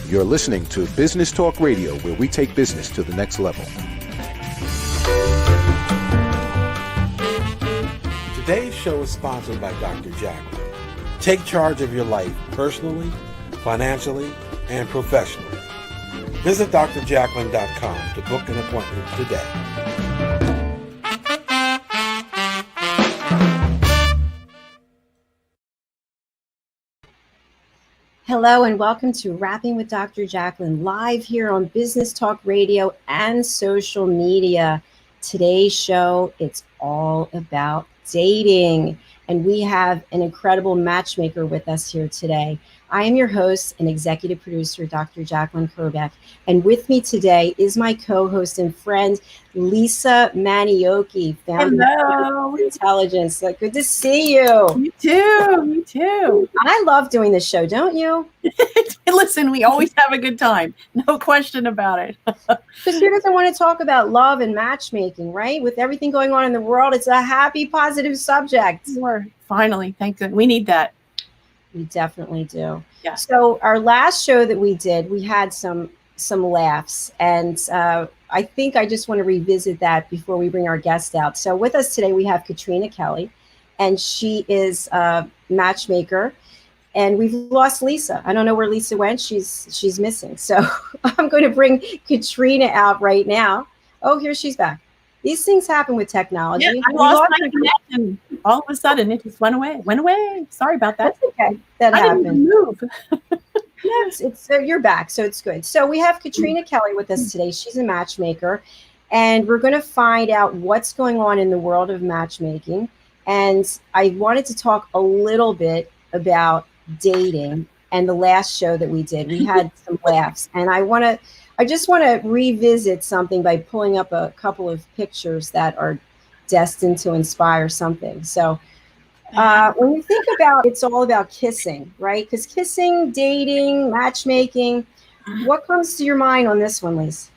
You're listening to Business Talk Radio, where we take business to the next level. Today's show is sponsored by Dr. Jacqueline. Take charge of your life personally, financially, and professionally. Visit drjacqueline.com to book an appointment today. Hello and welcome to Rapping with Dr. Jacqueline, live here on Business Talk Radio and social media. Today's show, it's all about dating, and we have an incredible matchmaker with us here today. I am your host and executive producer, Dr. Jacqueline Kerbeck, and with me today is my co-host and friend, Lisa Manyoky, founder of Intelligence. Good to see you. Me too. I love doing this show, don't you? Listen, we always have a good time. No question about it. Because who doesn't want to talk about love and matchmaking, right? With everything going on in the world, it's a happy, positive subject. Finally, thank goodness. We need that. We definitely do. Yeah. So our last show that we did, we had some laughs, and I think I just want to revisit that before we bring our guest out. So with us today, we have Katrina Kelly, and she is a matchmaker. And we've lost Lisa. I don't know where Lisa went. She's missing. So I'm going to bring Katrina out right now. Oh, here she's back. These things happen with technology. Yeah, I lost my connection. All of a sudden, it just went away. Sorry about that. That's okay. That happened. Didn't even move. Yes, it's you're back, so it's good. So we have Katrina Kelly with us today. She's a matchmaker, and we're going to find out what's going on in the world of matchmaking. And I wanted to talk a little bit about dating and the last show that we did. We had some laughs, and I just want to revisit something by pulling up a couple of pictures that are destined to inspire something. So when you think about, it's all about kissing, right? Because kissing, dating, matchmaking, what comes to your mind on this one, Lise?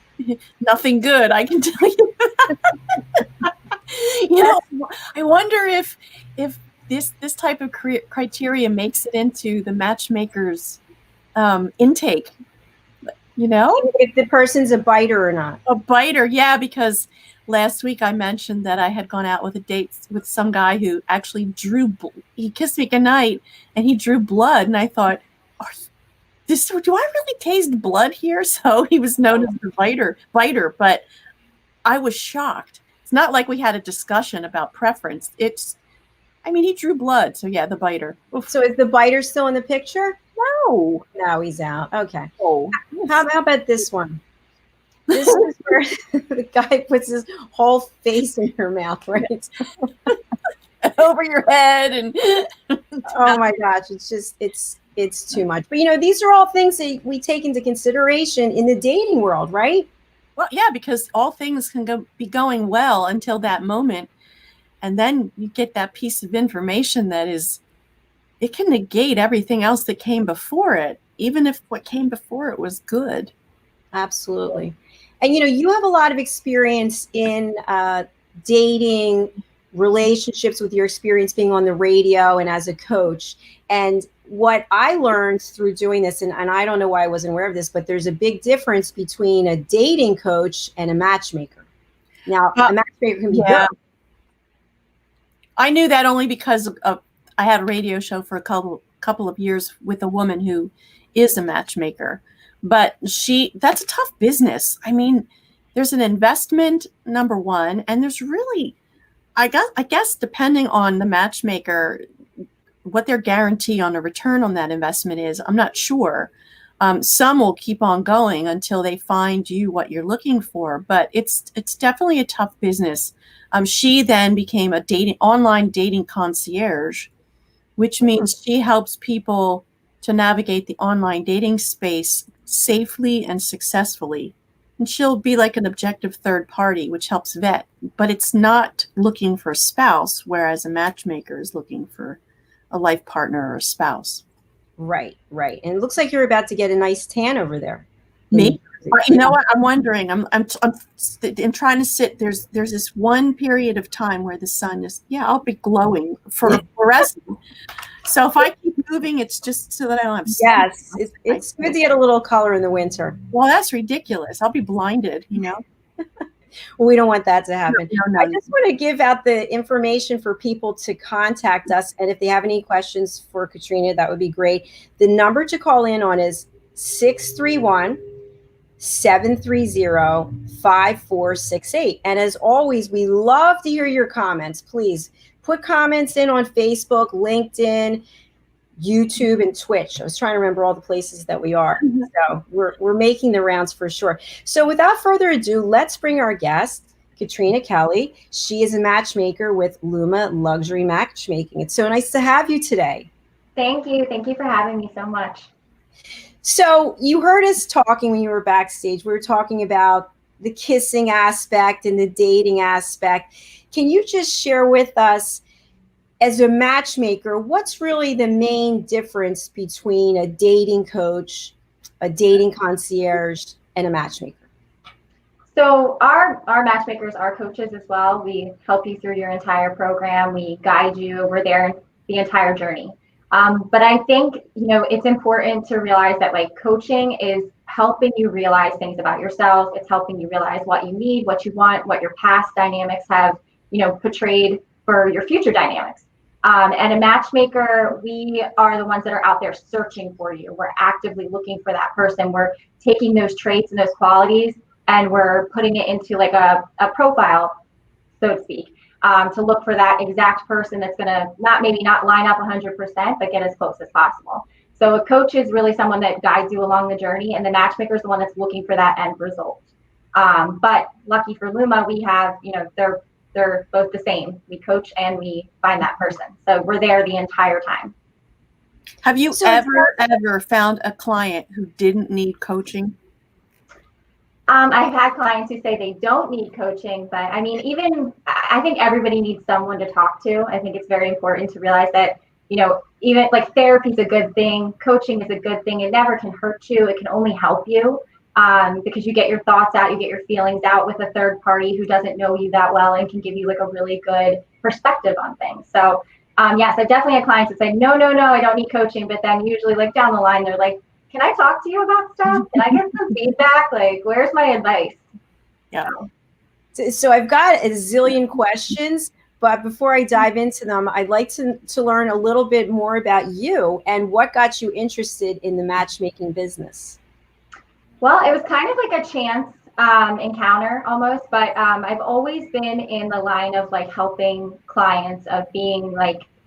Nothing good, I can tell you. I wonder if this type of criteria makes it into the matchmaker's intake. If the person's a biter or not. A biter, yeah, because last week I mentioned that I had gone out with a date with some guy who actually he kissed me goodnight and he drew blood, and I thought, do I really taste blood here? So he was known as the biter, but I was shocked. It's not like we had a discussion about preference. He drew blood, so yeah, the biter. Oof. So is the biter still in the picture? No, he's out. Okay. Oh. How about this one? This is where the guy puts his whole face in your mouth, right? Over your head and oh my gosh, it's too much. But these are all things that we take into consideration in the dating world, right? Well, yeah, because all things can be going well until that moment, and then you get that piece of information it can negate everything else that came before it, even if what came before it was good. Absolutely. And, you have a lot of experience in dating, relationships, with your experience being on the radio and as a coach. And what I learned through doing this, and I don't know why I wasn't aware of this, but there's a big difference between a dating coach and a matchmaker. Now, a matchmaker can be good. I knew that only because I had a radio show for a couple of years with a woman who is a matchmaker. But that's a tough business. There's an investment, number one, and there's really, I guess depending on the matchmaker, what their guarantee on a return on that investment is, I'm not sure. Some will keep on going until they find you what you're looking for, but it's definitely a tough business. She then became a online dating concierge, which means she helps people to navigate the online dating space safely and successfully. And she'll be like an objective third party, which helps vet, but it's not looking for a spouse, whereas a matchmaker is looking for a life partner or a spouse. Right. And it looks like you're about to get a nice tan over there. Me? You know what? I'm wondering. I'm trying to sit. There's this one period of time where the sun is. Yeah, I'll be glowing for the rest. So if I keep moving, it's just so that I don't have sun. Yes, it's good to get a little color in the winter. Well, that's ridiculous. I'll be blinded, Well, we don't want that to happen. No. I just want to give out the information for people to contact us. And if they have any questions for Katrina, that would be great. The number to call in on is 631-730-5468. And as always, we love to hear your comments. Please put comments in on Facebook, LinkedIn, YouTube, and Twitch. I was trying to remember all the places that we are. So we're making the rounds for sure. So without further ado, let's bring our guest, Katrina Kelly. She is a matchmaker with LUMA-Luxury Matchmaking. It's so nice to have you today. Thank you. Thank you for having me so much. So you heard us talking when you were backstage. We were talking about the kissing aspect and the dating aspect. Can you just share with us, as a matchmaker, what's really the main difference between a dating coach, a dating concierge, and a matchmaker? So our matchmakers are coaches as well. We help you through your entire program. We guide you. We're there the entire journey. But I think, it's important to realize that coaching is helping you realize things about yourself. It's helping you realize what you need, what you want, what your past dynamics have, portrayed for your future dynamics. And a matchmaker, we are the ones that are out there searching for you. We're actively looking for that person. We're taking those traits and those qualities and we're putting it into a profile, so to speak, to look for that exact person that's going to not line up 100%, but get as close as possible. So a coach is really someone that guides you along the journey, and the matchmaker is the one that's looking for that end result. But lucky for Luma, we have, they're both the same. We coach and we find that person. So we're there the entire time. Have you ever found a client who didn't need coaching? I've had clients who say they don't need coaching, but I think everybody needs someone to talk to. I think it's very important to realize that, even therapy is a good thing. Coaching is a good thing. It never can hurt you. It can only help you. Because you get your thoughts out, you get your feelings out with a third party who doesn't know you that well and can give you a really good perspective on things. So yes, I definitely had clients that say, no, I don't need coaching. But then usually down the line, they're like, can I talk to you about stuff? Can I get some feedback? Where's my advice? Yeah. So I've got a zillion questions, but before I dive into them, I'd like to learn a little bit more about you and what got you interested in the matchmaking business. Well, it was kind of a chance encounter almost, but I've always been in the line of helping clients, of being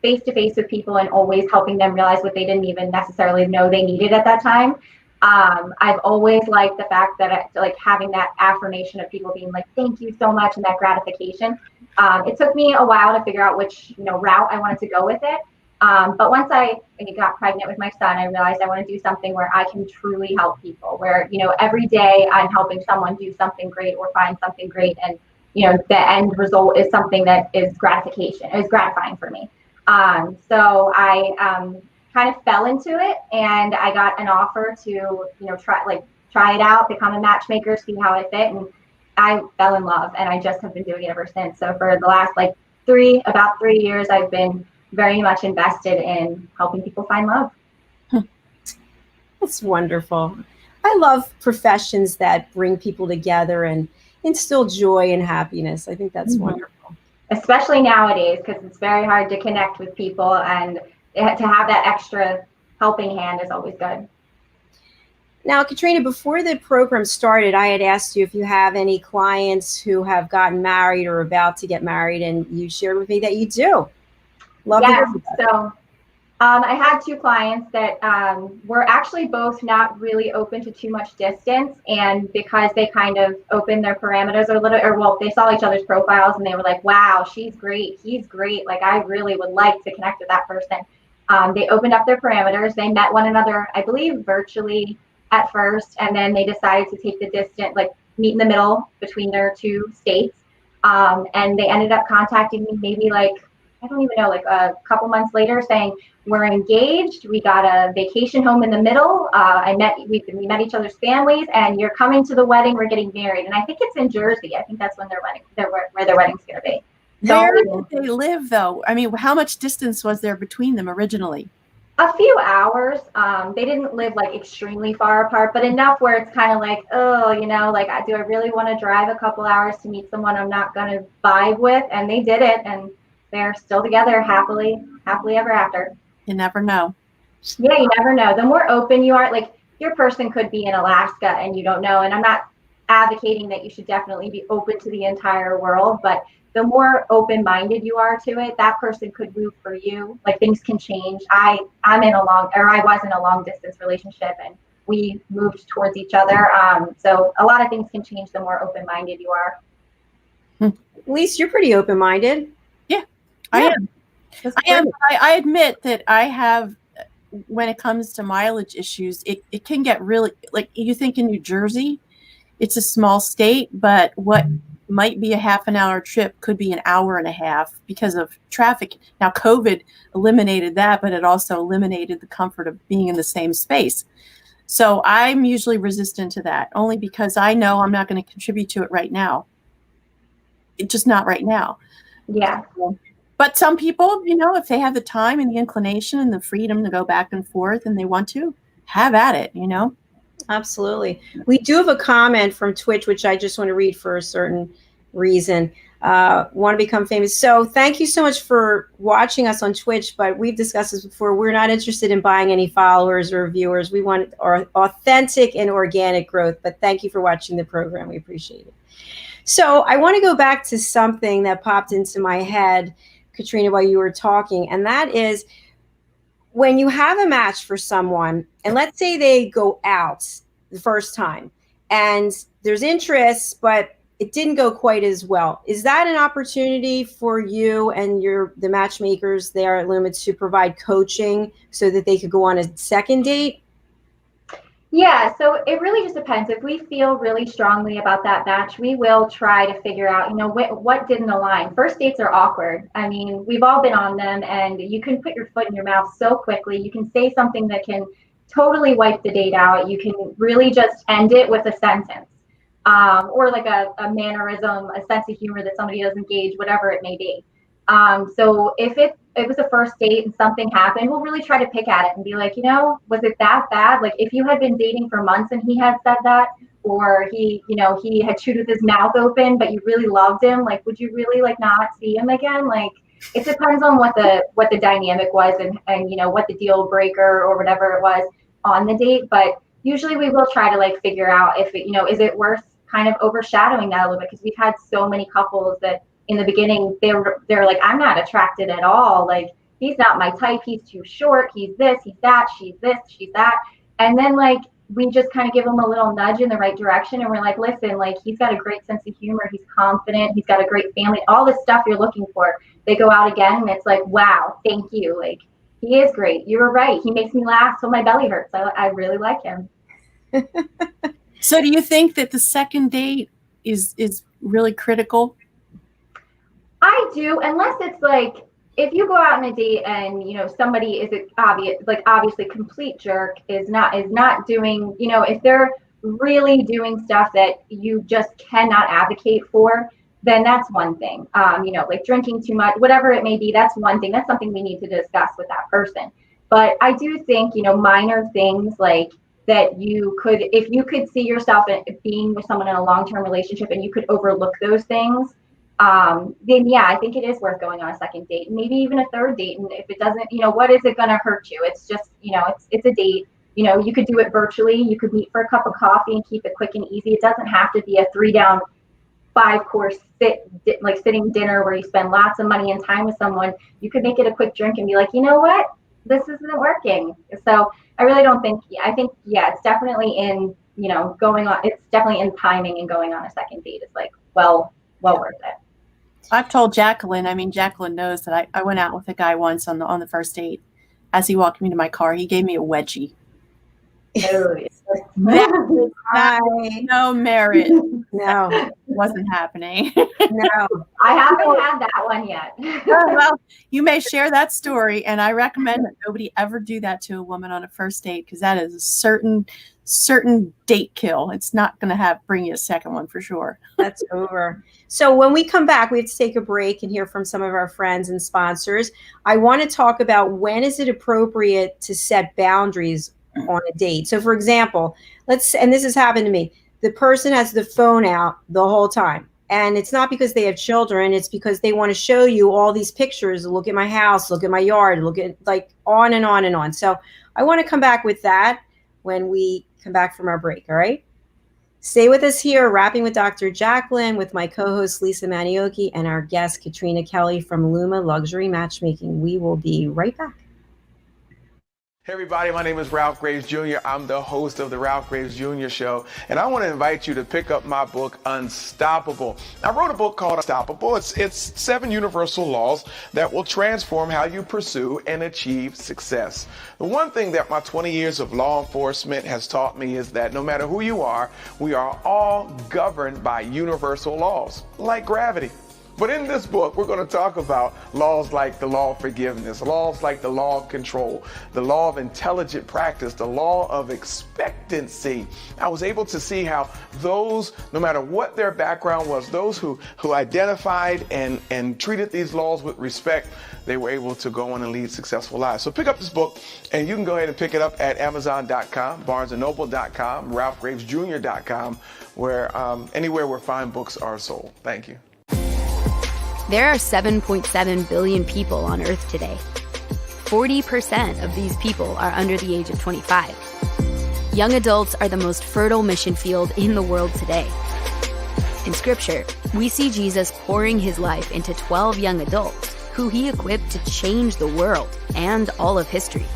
face to face with people and always helping them realize what they didn't even necessarily know they needed at that time. I've always liked the fact that having that affirmation of people being thank you so much, and that gratification. It took me a while to figure out which route I wanted to go with it. But once I got pregnant with my son, I realized I want to do something where I can truly help people, where, every day I'm helping someone do something great or find something great. And, the end result is something that is gratifying for me. So I kind of fell into it, and I got an offer to, try it out, become a matchmaker, see how it fit. And I fell in love, and I just have been doing it ever since. So for the last about 3 years, I've been very much invested in helping people find love. That's wonderful. I love professions that bring people together and instill joy and happiness. I think that's wonderful. Especially nowadays, because it's very hard to connect with people, and to have that extra helping hand is always good. Now, Katrina, before the program started, I had asked you if you have any clients who have gotten married or about to get married, and you shared with me that you do. Love yes, to hear that. So I had 2 clients that were actually both not really open to too much distance, and because they kind of opened their parameters a little, they saw each other's profiles and they were like, wow, she's great, he's great, I really would like to connect with that person. They opened up their parameters. They met one another, I believe, virtually at first, and then they decided to take the distance, meet in the middle between their 2 states, and they ended up contacting me maybe I don't even know, a couple months later, saying, we're engaged, we got a vacation home in the middle, we met each other's families, and you're coming to the wedding, we're getting married. And I think it's in Jersey. I think that's when where their wedding's going to be. Where did they live, though? I mean, how much distance was there between them originally? A few hours. They didn't live like extremely far apart, but enough where it's kind of like, oh, like, do I really want to drive a couple hours to meet someone I'm not going to vibe with? And they did it, and they're still together happily ever after. You never know. Yeah, you never know. The more open you are, like, your person could be in Alaska and you don't know. And I'm not advocating that you should definitely be open to the entire world, but the more open-minded you are to it, that person could move for you. Like, things can change. I was in a long distance relationship, and we moved towards each other. So a lot of things can change the more open-minded you are. At least you're pretty open-minded. Yeah, I am. I admit that I have, when it comes to mileage issues, it can get really, like, you think in New Jersey, it's a small state, but what might be a half an hour trip could be an hour and a half because of traffic. Now, COVID eliminated that, but it also eliminated the comfort of being in the same space. So I'm usually resistant to that, only because I know I'm not going to contribute to it right now. It's just not right now. Yeah. But some people, if they have the time and the inclination and the freedom to go back and forth and they want to, have at it, Absolutely. We do have a comment from Twitch, which I just want to read for a certain reason. Want to become famous. So thank you so much for watching us on Twitch, but we've discussed this before. We're not interested in buying any followers or viewers. We want our authentic and organic growth, but thank you for watching the program. We appreciate it. So I want to go back to something that popped into my head, Katrina, while you were talking, and that is, when you have a match for someone, and let's say they go out the first time and there's interest, but it didn't go quite as well. Is that an opportunity for you and the matchmakers there at LUMA to provide coaching so that they could go on a second date? Yeah, so it really just depends. If we feel really strongly about that match, we will try to figure out, what didn't align. First dates are awkward. I mean, we've all been on them, and you can put your foot in your mouth so quickly. You can say something that can totally wipe the date out. You can really just end it with a sentence, or like a mannerism, a sense of humor that somebody doesn't gauge, whatever it may be. So if it was a first date and something happened, we'll really try to pick at it and be like, was it that bad? Like, if you had been dating for months and he had said that, or he had chewed with his mouth open, but you really loved him, like, would you really not see him again? Like, it depends on what the dynamic was and what the deal breaker or whatever it was on the date. But usually we will try to figure out if it, is it worth kind of overshadowing that a little bit, because we've had so many couples that in the beginning, they're like, I'm not attracted at all. Like, he's not my type. He's too short. He's this, he's that, she's this, she's that. And then we just kind of give them a little nudge in the right direction. And we're like, listen, he's got a great sense of humor. He's confident. He's got a great family, all this stuff you're looking for. They go out again and it's like, wow, thank you. Like, he is great. You were right. He makes me laugh till my belly hurts. I really like him. So do you think that the second date is really critical? I do, unless it's if you go out on a date and somebody is obviously complete jerk, is not doing, if they're really doing stuff that you just cannot advocate for, then that's one thing. Drinking too much, whatever it may be, that's one thing. That's something we need to discuss with that person. But I do think minor things that you could, if you could see yourself being with someone in a long-term relationship and you could overlook those things, then yeah, I think it is worth going on a second date, and maybe even a third date. And if it doesn't, what is it going to hurt you? It's just, it's a date. You could do it virtually. You could meet for a cup of coffee and keep it quick and easy. It doesn't have to be a 3-down, 5-course sitting dinner where you spend lots of money and time with someone. You could make it a quick drink and be like, you know what, this isn't working. So I really don't think, I think, yeah, it's definitely in, going on, it's definitely in timing, and going on a second date is well worth it. I've told Jacalyn, Jacalyn knows that I went out with a guy once on the first date. As he walked me to my car, he gave me a wedgie. Oh, That is no merit. No. wasn't happening. No. I haven't had that one yet. Well, you may share that story, and I recommend that nobody ever do that to a woman on a first date, because that is a certain date kill. It's not going to bring you a second one for sure. That's over. So when we come back, we have to take a break and hear from some of our friends and sponsors. I want to talk about when is it appropriate to set boundaries on a date. So for example, and this has happened to me, the person has the phone out the whole time. And it's not because they have children. It's because they want to show you all these pictures. Look at my house, look at my yard, look at like on and on and on. So I want to come back with that when we come back from our break. All right. Stay with us here, Wrapping with Dr. Jacqueline, with my co-host Lisa Manyoky and our guest Katrina Kelly from LUMA-Luxury Matchmaking. We will be right back. Hey everybody, my name is Ralph Graves Jr. I'm the host of the Ralph Graves Jr. Show, and I want to invite you to pick up my book, Unstoppable. I wrote a book called Unstoppable. It's 7 universal laws that will transform how you pursue and achieve success. The one thing that my 20 years of law enforcement has taught me is that no matter who you are, we are all governed by universal laws, like gravity. But in this book, we're going to talk about laws like the law of forgiveness, laws like the law of control, the law of intelligent practice, the law of expectancy. I was able to see how those, no matter what their background was, those who identified and treated these laws with respect, they were able to go on and lead successful lives. So pick up this book, and you can go ahead and pick it up at Amazon.com, BarnesandNoble.com, RalphGravesJr.com, where anywhere where fine books are sold. Thank you. There are 7.7 billion people on Earth today. 40% of these people are under the age of 25. Young adults are the most fertile mission field in the world today. In Scripture, we see Jesus pouring his life into 12 young adults who he equipped to change the world and all of history.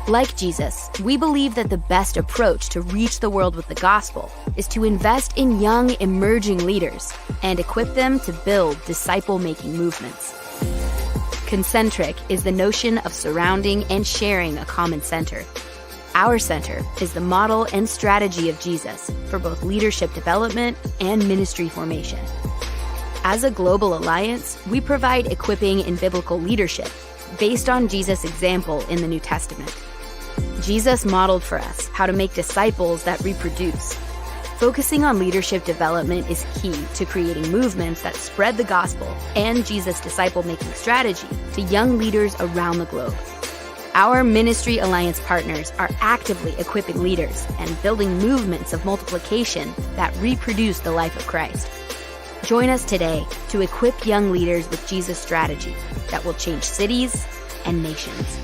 Like Jesus, we believe that the best approach to reach the world with the gospel is to invest in young, emerging leaders and equip them to build disciple-making movements. Concentric is the notion of surrounding and sharing a common center. Our center is the model and strategy of Jesus for both leadership development and ministry formation. As a global alliance, we provide equipping in biblical leadership based on Jesus' example in the New Testament. Jesus modeled for us how to make disciples that reproduce. Focusing on leadership development is key to creating movements that spread the gospel and Jesus' disciple-making strategy to young leaders around the globe. Our Ministry Alliance partners are actively equipping leaders and building movements of multiplication that reproduce the life of Christ. Join us today to equip young leaders with Jesus' strategy that will change cities and nations.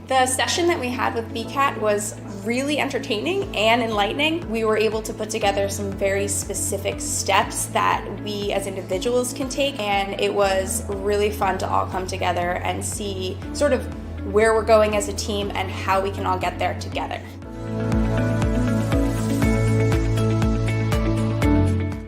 The session that we had with BCAT was really entertaining and enlightening. We were able to put together some very specific steps that we as individuals can take, and it was really fun to all come together and see sort of where we're going as a team and how we can all get there together.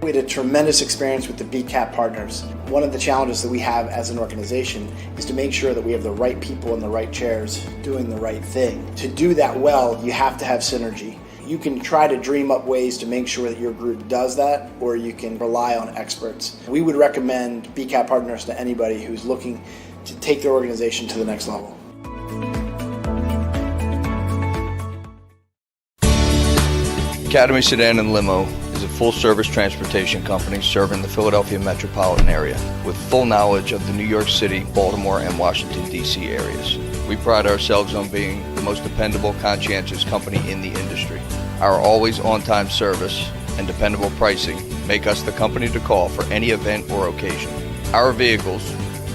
We had a tremendous experience with the BCAT partners. One of the challenges that we have as an organization is to make sure that we have the right people in the right chairs doing the right thing. To do that well, you have to have synergy. You can try to dream up ways to make sure that your group does that, or you can rely on experts. We would recommend BCAT partners to anybody who's looking to take their organization to the next level. Academy Sedan and Limo is a full-service transportation company serving the Philadelphia metropolitan area with full knowledge of the New York City, Baltimore, and Washington, D.C. areas. We pride ourselves on being the most dependable, conscientious company in the industry. Our always on-time service and dependable pricing make us the company to call for any event or occasion. Our vehicles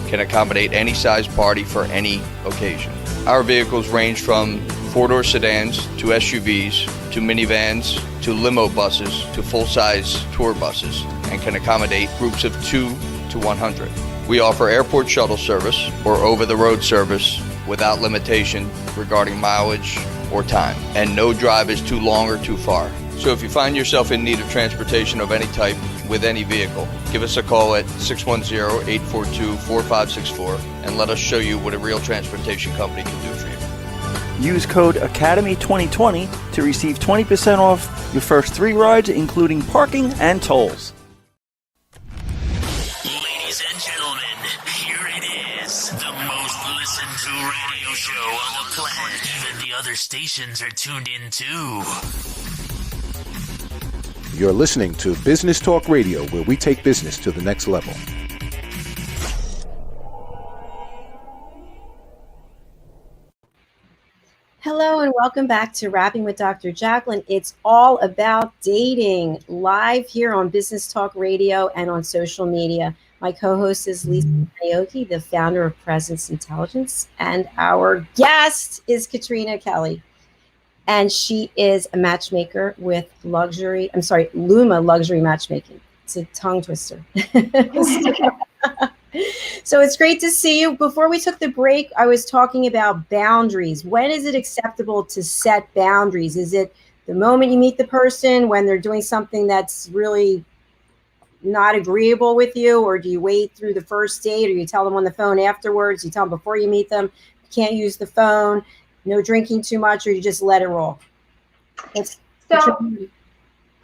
can accommodate any size party for any occasion. Our vehicles range from four-door sedans to SUVs to minivans to limo buses to full-size tour buses and can accommodate groups of 2 to 100. We offer airport shuttle service or over-the-road service without limitation regarding mileage or time, and no drive is too long or too far. So if you find yourself in need of transportation of any type with any vehicle, give us a call at 610-842-4564 and let us show you what a real transportation company can do for you. Use code ACADEMY2020 to receive 20% off your first 3 rides, including parking and tolls. Ladies and gentlemen, here it is, the most listened to radio show on the planet. Even the other stations are tuned in too. You're listening to Business Talk Radio, where we take business to the next level. Hello and welcome back to Rapping with Dr. Jacqueline. It's all about dating, live here on Business Talk Radio and on social media. My co-host is Lisa Manyoky, the founder of Presence Intelligence, and our guest is Katrina Kelly. And she is a matchmaker with LUMA-Luxury Matchmaking. It's a tongue twister. So it's great to see you. Before we took the break, I was talking about boundaries. When is it acceptable to set boundaries? Is it the moment you meet the person, when they're doing something that's really not agreeable with you, or do you wait through the first date, or you tell them on the phone afterwards, you tell them before you meet them, you can't use the phone, no drinking too much, or you just let it roll?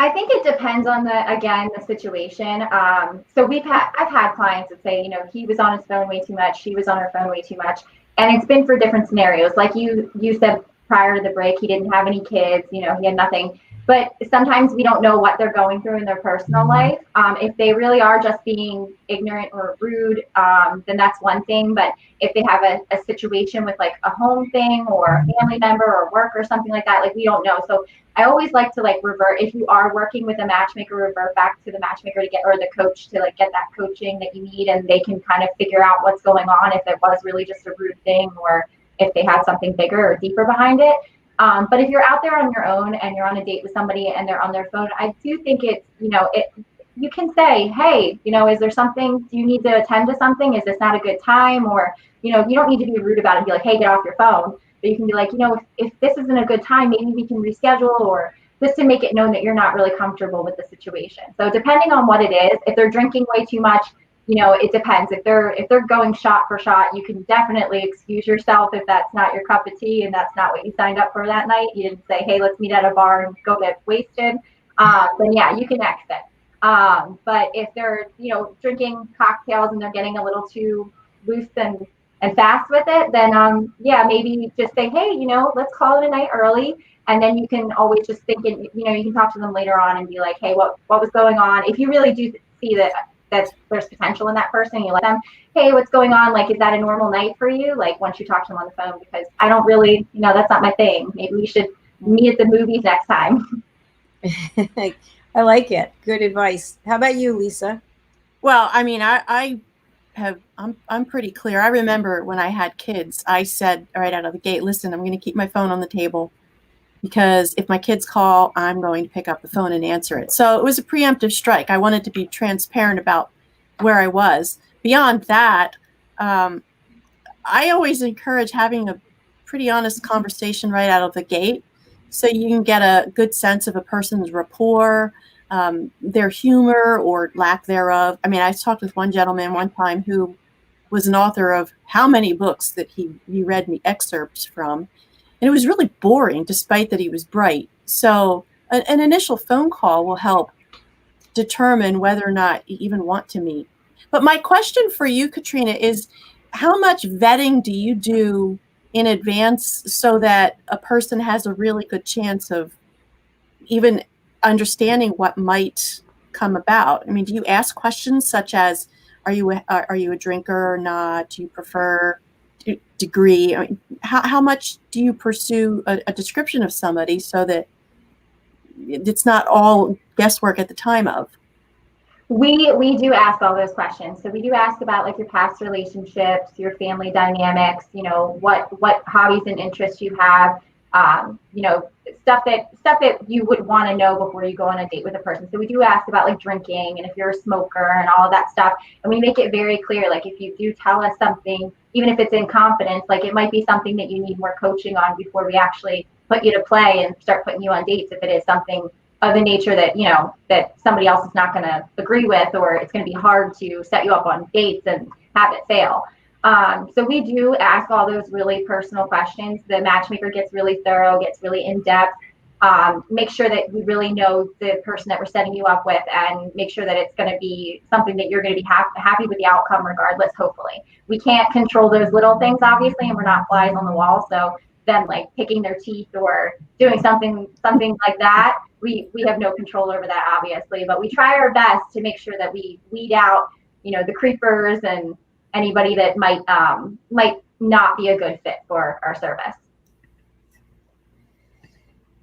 I think it depends on the situation. So I've had clients that say, he was on his phone way too much, she was on her phone way too much. And it's been for different scenarios. Like you said prior to the break, he didn't have any kids, he had nothing. But sometimes we don't know what they're going through in their personal life. If they really are just being ignorant or rude, then that's one thing. But if they have a situation with like a home thing or a family member or work or something like that, like we don't know. So I always like to like revert, if you are working with a matchmaker, revert back to the matchmaker or the coach to like get that coaching that you need, and they can kind of figure out what's going on, if it was really just a rude thing or if they had something bigger or deeper behind it. But if you're out there on your own and you're on a date with somebody and they're on their phone, I do think it's, you can say, hey, is there something, do you need to attend to something? Is this not a good time? Or, you don't need to be rude about it and be like, hey, get off your phone. But you can be like, if this isn't a good time, maybe we can reschedule, or just to make it known that you're not really comfortable with the situation. So depending on what it is, if they're drinking way too much, it depends. If they're going shot for shot, you can definitely excuse yourself if that's not your cup of tea and that's not what you signed up for that night. You didn't say, hey, let's meet at a bar and go get wasted. Then yeah, you can exit. But if they're, drinking cocktails and they're getting a little too loose and fast with it, then yeah, maybe just say, hey, let's call it a night early. And then you can always just think, you can talk to them later on and be like, hey, what was going on? If you really do see that there's potential in that person, you let them, hey, what's going on? Like, is that a normal night for you? Like, once you talk to them on the phone, because I don't really, that's not my thing. Maybe we should meet at the movies next time. I like it. Good advice. How about you, Lisa? Well, I mean, I'm pretty clear. I remember when I had kids, I said right out of the gate, listen, I'm going to keep my phone on the table, because if my kids call, I'm going to pick up the phone and answer it. So it was a preemptive strike. I wanted to be transparent about where I was. Beyond that, I always encourage having a pretty honest conversation right out of the gate, so you can get a good sense of a person's rapport, their humor or lack thereof. I mean, I talked with one gentleman one time who was an author of how many books that he read me excerpts from. And it was really boring, despite that he was bright. So an initial phone call will help determine whether or not you even want to meet. But my question for you, Katrina, is how much vetting do you do in advance so that a person has a really good chance of even understanding what might come about? I mean, do you ask questions such as, are you a drinker or not? Do you prefer degree? I mean, how much do you pursue a description of somebody so that it's not all guesswork at the time of? We do ask all those questions. So we do ask about like your past relationships, your family dynamics, what hobbies and interests you have, stuff that you would want to know before you go on a date with a person. So we do ask about like drinking and if you're a smoker and all of that stuff. And we make it very clear, like if you do tell us something, even if it's in confidence, like it might be something that you need more coaching on before we actually put you to play and start putting you on dates, if it is something of the nature that, that somebody else is not going to agree with, or it's going to be hard to set you up on dates and have it fail. So we do ask all those really personal questions. The matchmaker gets really thorough, gets really in-depth. Make sure that we really know the person that we're setting you up with, and make sure that it's going to be something that you're going to be happy with the outcome regardless, hopefully. We can't control those little things, obviously, and we're not flies on the wall. So then like picking their teeth or doing something like that, we have no control over that, obviously. But we try our best to make sure that we weed out, the creepers and anybody that might not be a good fit for our service.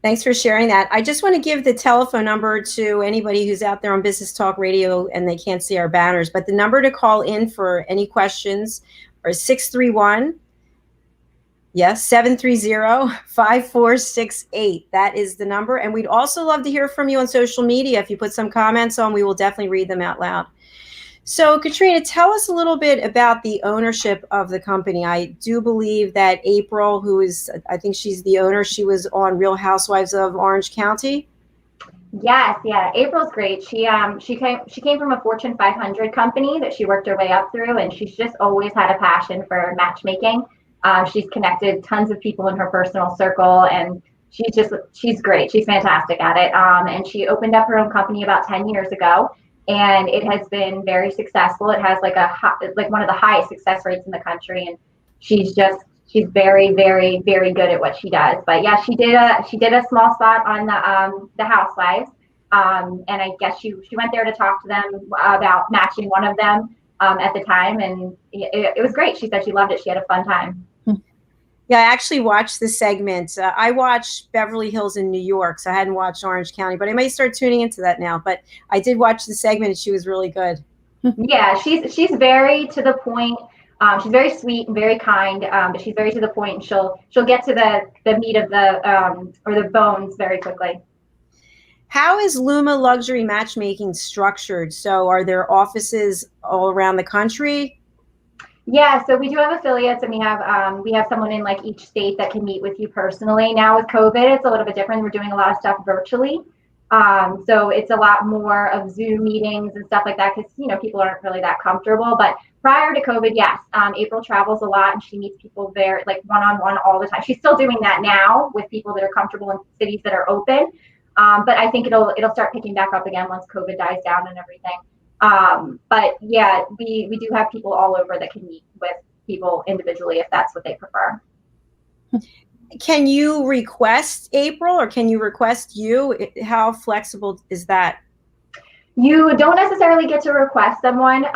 Thanks for sharing that. I just want to give the telephone number to anybody who's out there on Business Talk Radio and they can't see our banners, but the number to call in for any questions are 631 730-5468. That is the number. And we'd also love to hear from you on social media. If you put some comments on, we will definitely read them out loud. So Katrina, tell us a little bit about the ownership of the company. I do believe that April, I think she's the owner, she was on Real Housewives of Orange County. Yes, yeah. April's great. She came from a Fortune 500 company that she worked her way up through, and she's just always had a passion for matchmaking. She's connected tons of people in her personal circle, and she's great. She's fantastic at it. And she opened up her own company about 10 years ago. And it has been very successful. It has like one of the highest success rates in the country, and she's very, very, very good at what she does. But yeah, she did a small spot on the Housewives, and I guess she went there to talk to them about matching one of them at the time, and it was great. She said she loved it. She had a fun time. Yeah, I actually watched the segment. I watched Beverly Hills in New York, so I hadn't watched Orange County, but I might start tuning into that now. But I did watch the segment, and she was really good. Yeah, she's very to the point. She's very sweet and very kind, but she's very to the point, and she'll get to the meat of the bones very quickly. How is LUMA-Luxury Matchmaking structured? So are there offices all around the country? Yeah, so we do have affiliates, and we have someone in like each state that can meet with you personally. Now with COVID, it's a little bit different. We're doing a lot of stuff virtually. So it's a lot more of Zoom meetings and stuff like that because, people aren't really that comfortable. But prior to COVID, yes, April travels a lot and she meets people there like one-on-one all the time. She's still doing that now with people that are comfortable in cities that are open. But I think it'll start picking back up again once COVID dies down and everything. But yeah, we do have people all over that can meet with people individually if that's what they prefer. Can you request April or can you request you? How flexible is that? You don't necessarily get to request someone.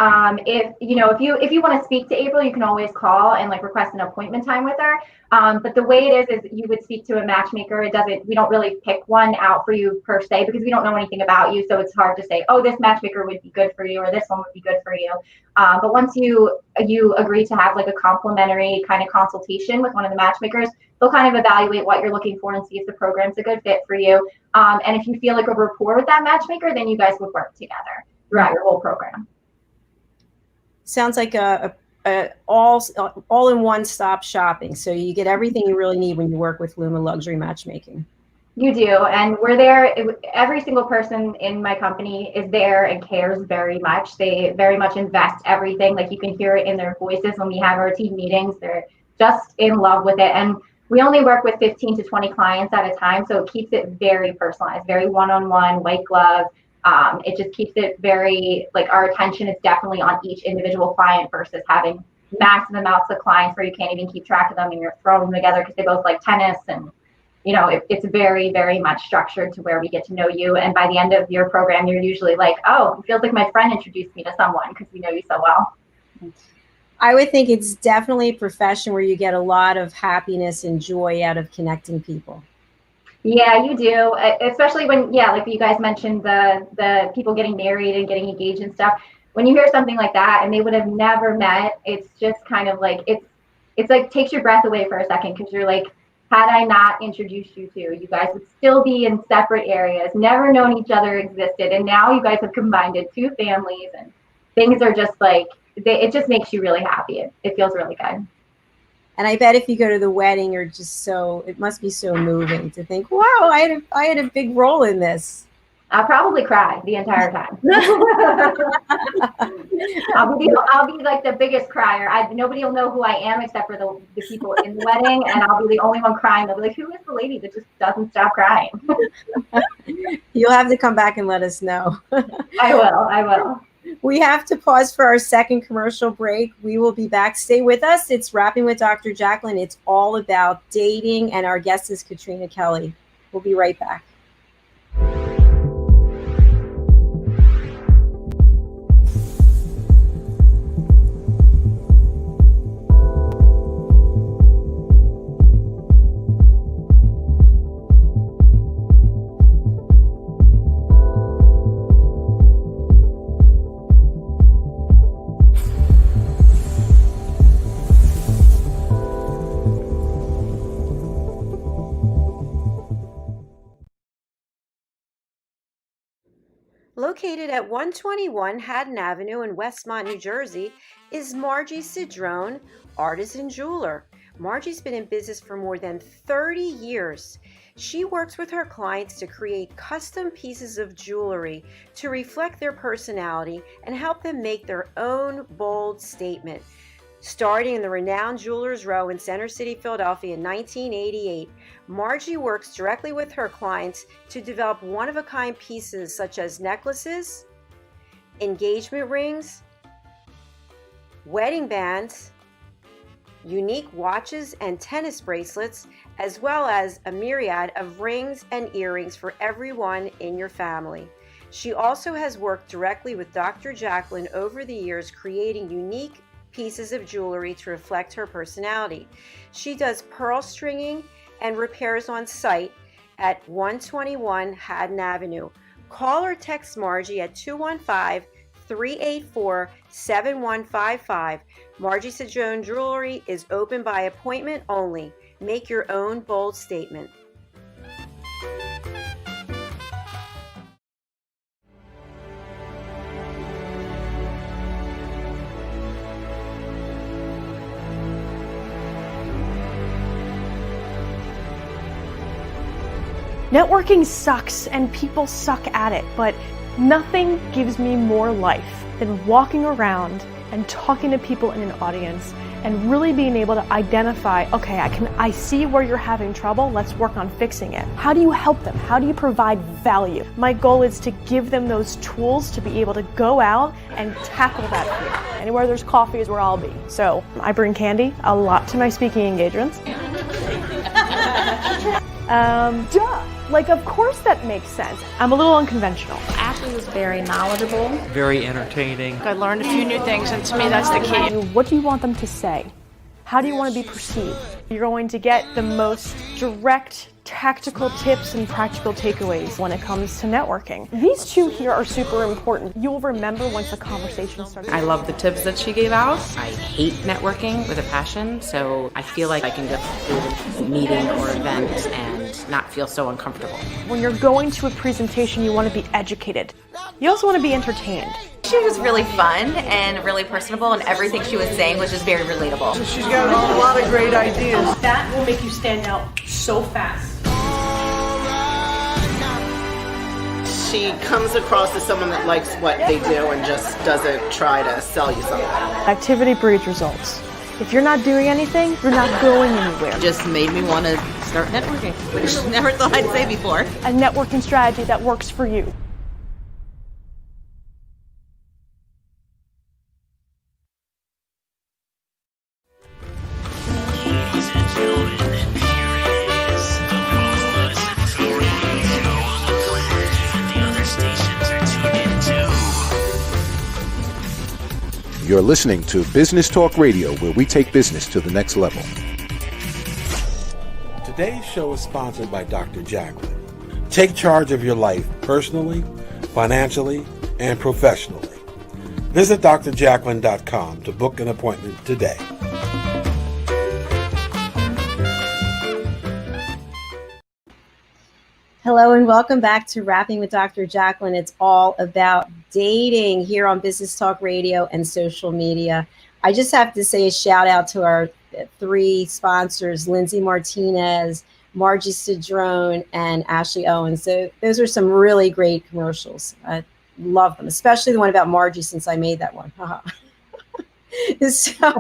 If you want to speak to April, you can always call and like request an appointment time with her. But the way it is you would speak to a matchmaker. We don't really pick one out for you per se because we don't know anything about you. So it's hard to say, oh, this matchmaker would be good for you or this one would be good for you. But once you agree to have like a complimentary kind of consultation with one of the matchmakers, they'll kind of evaluate what you're looking for and see if the program's a good fit for you. And if you feel like a rapport with that matchmaker, then you guys would work together throughout your whole program. Sounds like a all in one stop shopping. So you get everything you really need when you work with LUMA-Luxury Matchmaking. You do, and we're there. Every single person in my company is there and cares very much. They very much invest everything. Like you can hear it in their voices when we have our team meetings. They're just in love with it. And we only work with 15 to 20 clients at a time, so it keeps it very personalized, very one-on-one, white glove. It just keeps it very, like our attention is definitely on each individual client versus having massive amounts of clients where you can't even keep track of them and you're throwing them together because they both like tennis. And, it's very, very much structured to where we get to know you. And by the end of your program, you're usually like, oh, it feels like my friend introduced me to someone because we know you so well. I would think it's definitely a profession where you get a lot of happiness and joy out of connecting people. Yeah, you do. Especially when, like you guys mentioned, the people getting married and getting engaged and stuff. When you hear something like that and they would have never met, it's just kind of like, it's like takes your breath away for a second because you're like, had I not introduced you to, you guys would still be in separate areas, never known each other existed. And now you guys have combined two families and things are just like, it just makes you really happy. It feels really good. And I bet if you go to the wedding, you're just it must be so moving to think, wow, I had a big role in this. I'll probably cry the entire time. I'll be like the biggest crier. Nobody will know who I am except for the people in the wedding, and I'll be the only one crying. They'll be like, "Who is the lady that just doesn't stop crying?" You'll have to come back and let us know. I will. We have to pause for our second commercial break. We will be back. Stay with us. It's Wrapping with Dr. Jacqueline. It's all about dating, and our guest is Katrina Kelly. We'll be right back. Located at 121 Haddon Avenue in Westmont, New Jersey, is Margie Cedrone, artisan jeweler. Margie's been in business for more than 30 years. She works with her clients to create custom pieces of jewelry to reflect their personality and help them make their own bold statement. Starting in the renowned Jewelers Row in Center City, Philadelphia in 1988, Margie works directly with her clients to develop one-of-a-kind pieces such as necklaces, engagement rings, wedding bands, unique watches and tennis bracelets, as well as a myriad of rings and earrings for everyone in your family. She also has worked directly with Dr. Jacqueline over the years, creating unique pieces of jewelry to reflect her personality. She does pearl stringing and repairs on site at 121 Haddon Avenue. Call or text Margie at 215-384-7155. Margie Cedrone Jewelry is open by appointment only. Make your own bold statement. Networking sucks and people suck at it, but nothing gives me more life than walking around and talking to people in an audience and really being able to identify, okay, I see where you're having trouble, let's work on fixing it. How do you help them? How do you provide value? My goal is to give them those tools to be able to go out and tackle that fear. Anywhere there's coffee is where I'll be. So I bring candy a lot to my speaking engagements. Like, of course that makes sense. I'm a little unconventional. Ashley was very knowledgeable. Very entertaining. I learned a few new things, and to me that's the key. What do you want them to say? How do you want to be perceived? You're going to get the most direct, tactical tips and practical takeaways when it comes to networking. These two here are super important. You'll remember once the conversation starts. I love the tips that she gave out. I hate networking with a passion, so I feel like I can go to a meeting or event and not feel so uncomfortable. When you're going to a presentation, you want to be educated. You also want to be entertained. She was really fun and really personable, and everything she was saying was just very relatable. She's got a lot of great ideas. That will make you stand out so fast. She comes across as someone that likes what they do and just doesn't try to sell you something. Activity breeds results. If you're not doing anything, you're not going anywhere. Just made me want to start networking, which I never thought I'd say before. A networking strategy that works for you. You're listening to Business Talk Radio, where we take business to the next level. Today's show is sponsored by Dr. Jacqueline. Take charge of your life personally, financially, and professionally. Visit drjacqueline.com to book an appointment today. Hello and welcome back to Wrapping with Dr. Jacqueline. It's all about dating here on Business Talk Radio and social media. I just have to say a shout out to our three sponsors, Lindsay Martinez, Margie Cedrone and Ashley Owens. So those are some really great commercials. I love them, especially the one about Margie, since I made that one. So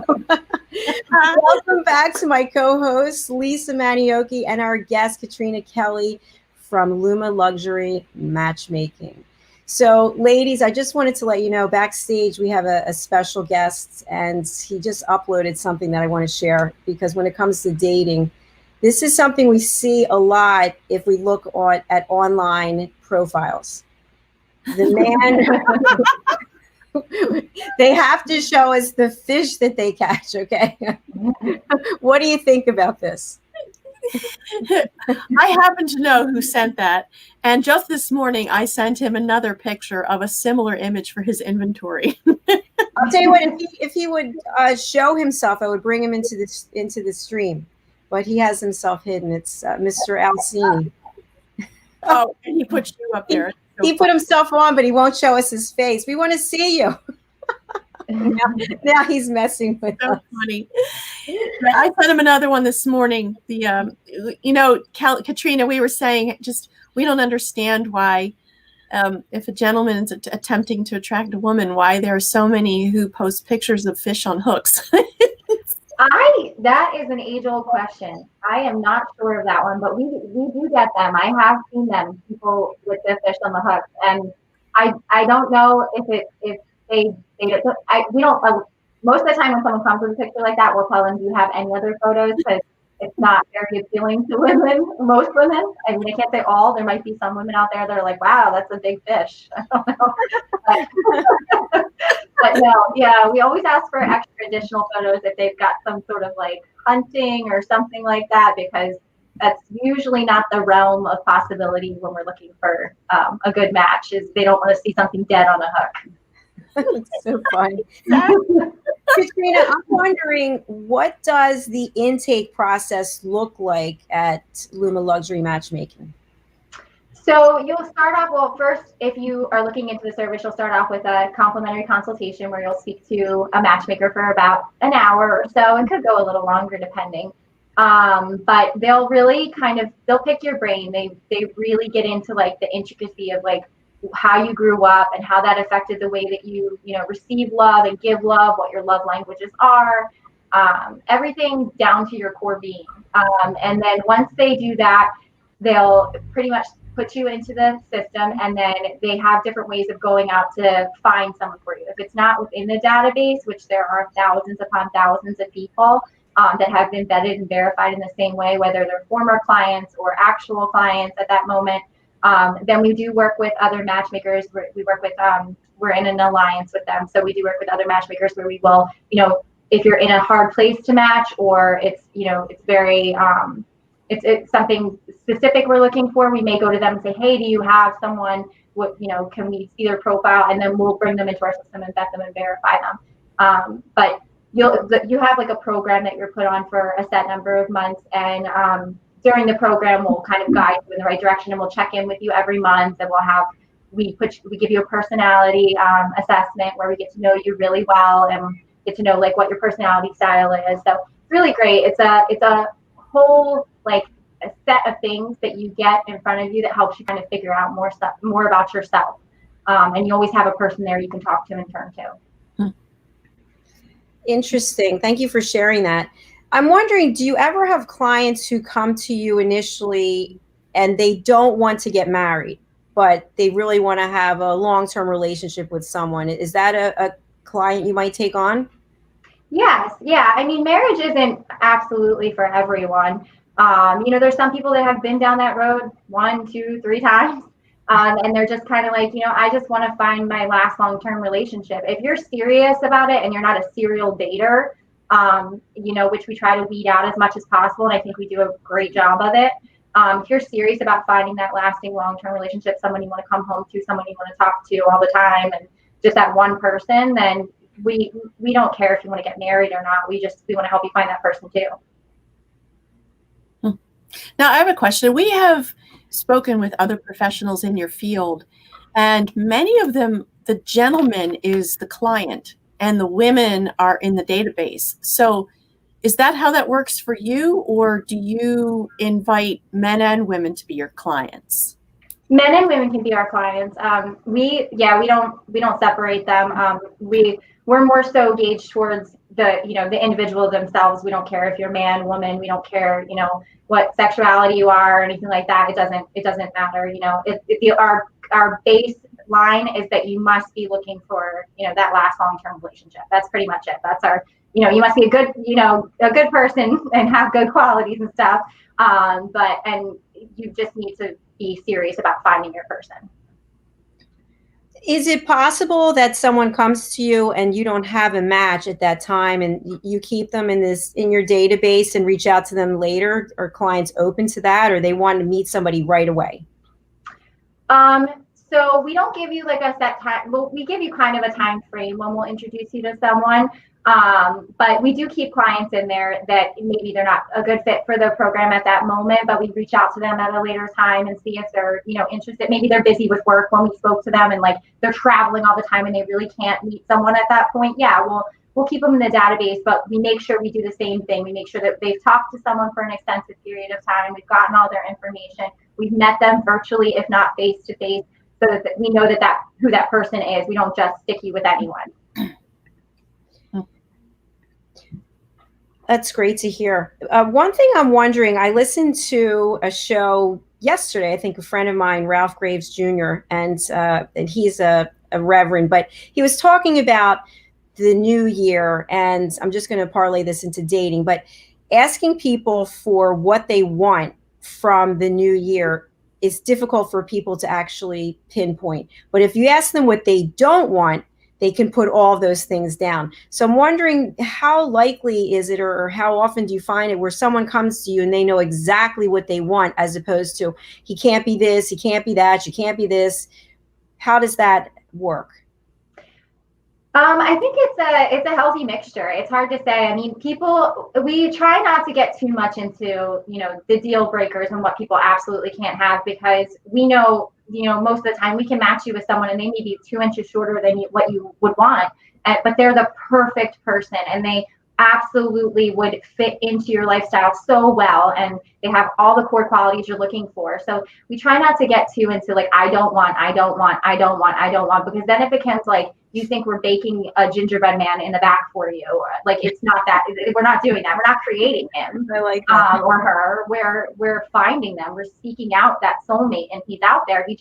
welcome back to my co-host, Lisa Manyoky, and our guest, Katrina Kelly from LUMA-Luxury Matchmaking. So, ladies, I just wanted to let you know, backstage we have a special guest, and he just uploaded something that I want to share, because when it comes to dating, this is something we see a lot if we look at online profiles. The man... They have to show us the fish that they catch, okay? What do you think about this? I happen to know who sent that. And just this morning, I sent him another picture of a similar image for his inventory. I'll tell you what, if he would show himself, I would bring him into the stream. But he has himself hidden. It's Mr. Alcini. Oh, and he put you up there. He put himself on, but he won't show us his face. We want to see you. now he's messing with us. Funny. I sent him another one this morning. Katrina, we were saying, we don't understand why, if a gentleman is attempting to attract a woman, why there are so many who post pictures of fish on hooks. That is an age-old question. I am not sure of that one, but we do get them. I have seen them, people with the fish on the hook, and I don't know if they we don't. Most of the time when someone comes with a picture like that, we'll tell them, do you have any other photos? Because it's not very appealing to women, most women. I mean, I can't say all. There might be some women out there that are like, wow, that's a big fish. I don't know. But no, yeah, we always ask for extra additional photos if they've got some sort of like hunting or something like that, because that's usually not the realm of possibility when we're looking for a good match. Is they don't want to see something dead on a hook. It's so funny. Katrina, I'm wondering, what does the intake process look like at LUMA-Luxury Matchmaking? So you'll start off, well, first, if you are looking into the service, you'll start off with a complimentary consultation where you'll speak to a matchmaker for about an hour or so. It could go a little longer depending. But they'll really they'll pick your brain. They really get into like the intricacy of like how you grew up and how that affected the way that you receive love and give love, what your love languages are, everything down to your core being. And then once they do that, they'll pretty much put you into the system, and then they have different ways of going out to find someone for you. If it's not within the database, which there are thousands upon thousands of people that have been vetted and verified in the same way, whether they're former clients or actual clients at that moment, then we do work with other matchmakers. We work with, we're in an alliance with them. So we do work with other matchmakers where we will, if you're in a hard place to match, or it's, it's very, it's something specific we're looking for, we may go to them and say, hey, do you have someone, can we see their profile? And then we'll bring them into our system and vet them and verify them. But you have like a program that you're put on for a set number of months, and during the program, we'll kind of guide you in the right direction, and we'll check in with you every month, and we give you a personality assessment where we get to know you really well and get to know like what your personality style is. So it's really great. It's a whole like a set of things that you get in front of you that helps you kind of figure out more about yourself. And you always have a person there you can talk to and turn to. Interesting. Thank you for sharing that. I'm wondering, do you ever have clients who come to you initially and they don't want to get married, but they really want to have a long-term relationship with someone? Is that a client you might take on? Yes. Yeah. I mean, marriage isn't absolutely for everyone. There's some people that have been down that road 1, 2, 3 times. And they're just kind of like, I just want to find my last long-term relationship. If you're serious about it and you're not a serial dater, which we try to weed out as much as possible, and I think we do a great job of it. If you're serious about finding that lasting long-term relationship, someone you want to come home to, someone you want to talk to all the time, and just that one person, then we don't care if you want to get married or not. We want to help you find that person too. Now, I have a question. We have spoken with other professionals in your field, and many of them, the gentleman is the client and the women are in the database. So Is that how that works for you, or do you invite men and women to be your clients? Men and women can be our clients. We don't separate them. We're more so gauged towards the individual themselves. We don't care if you're man, woman. We don't care, what sexuality you are or anything like that. It doesn't matter. Our baseline is that you must be looking for, that last long-term relationship. That's pretty much it. That's our, you must be a good person and have good qualities and stuff. And you just need to be serious about finding your person. Is it possible that someone comes to you and you don't have a match at that time, and you keep them in your database and reach out to them later? Are clients open to that, or they want to meet somebody right away? So we don't give you like a set time. Well, we give you kind of a time frame when we'll introduce you to someone. But we do keep clients in there that maybe they're not a good fit for the program at that moment, but we reach out to them at a later time and see if they're, interested. Maybe they're busy with work when we spoke to them, and like they're traveling all the time and they really can't meet someone at that point. Yeah, we'll keep them in the database, but we make sure we do the same thing. We make sure that they've talked to someone for an extensive period of time. We've gotten all their information. We've met them virtually, if not face to face, so that we know that who that person is. We don't just stick you with anyone. That's great to hear. One thing I'm wondering, I listened to a show yesterday, I think a friend of mine, Ralph Graves Jr., and he's a reverend, but he was talking about the new year, and I'm just going to parlay this into dating, but asking people for what they want from the new year is difficult for people to actually pinpoint. But if you ask them what they don't want, they can put all those things down. So I'm wondering, how likely is it, or how often do you find it where someone comes to you and they know exactly what they want, as opposed to, he can't be this, he can't be that, she can't be this? How does that work? I think it's a healthy mixture. It's hard to say. I mean, we try not to get too much into, the deal breakers and what people absolutely can't have, because we know, most of the time we can match you with someone and they may be 2 inches shorter than what you would want, but they're the perfect person and they absolutely would fit into your lifestyle so well, and they have all the core qualities you're looking for. So we try not to get too into like, I don't want, because then it becomes like, you think we're baking a gingerbread man in the back for you. Like, it's not that. We're not doing that. We're not creating him or her. We're finding them. We're seeking out that soulmate, and he's out there. He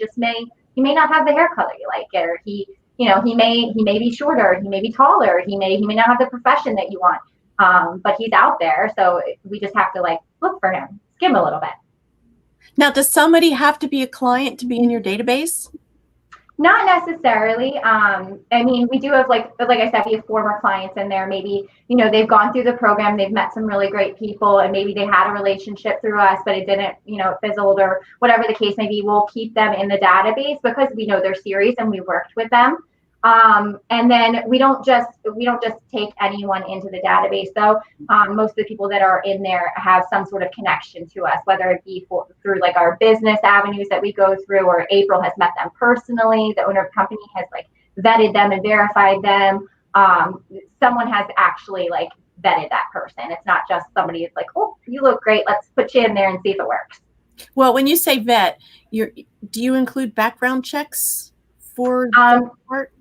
may not have the hair color you like, or he may be shorter, he may be taller, he may not have the profession that you want. But he's out there. So we just have to like look for him, skim a little bit. Now, does somebody have to be a client to be in your database? Not necessarily. I mean, we do have, like I said, we have former clients in there. Maybe, they've gone through the program, they've met some really great people, and maybe they had a relationship through us, but it didn't, it fizzled, or whatever the case may be. We'll keep them in the database because we know they're serious and we worked with them. And then we don't just take anyone into the database, though. Most of the people that are in there have some sort of connection to us, whether it be through like our business avenues that we go through, or April has met them personally. The owner of the company has like vetted them and verified them. Someone has actually like vetted that person. It's not just somebody who's like, oh, you look great, let's put you in there and see if it works. Well, when you say vet, do you include background checks for that part?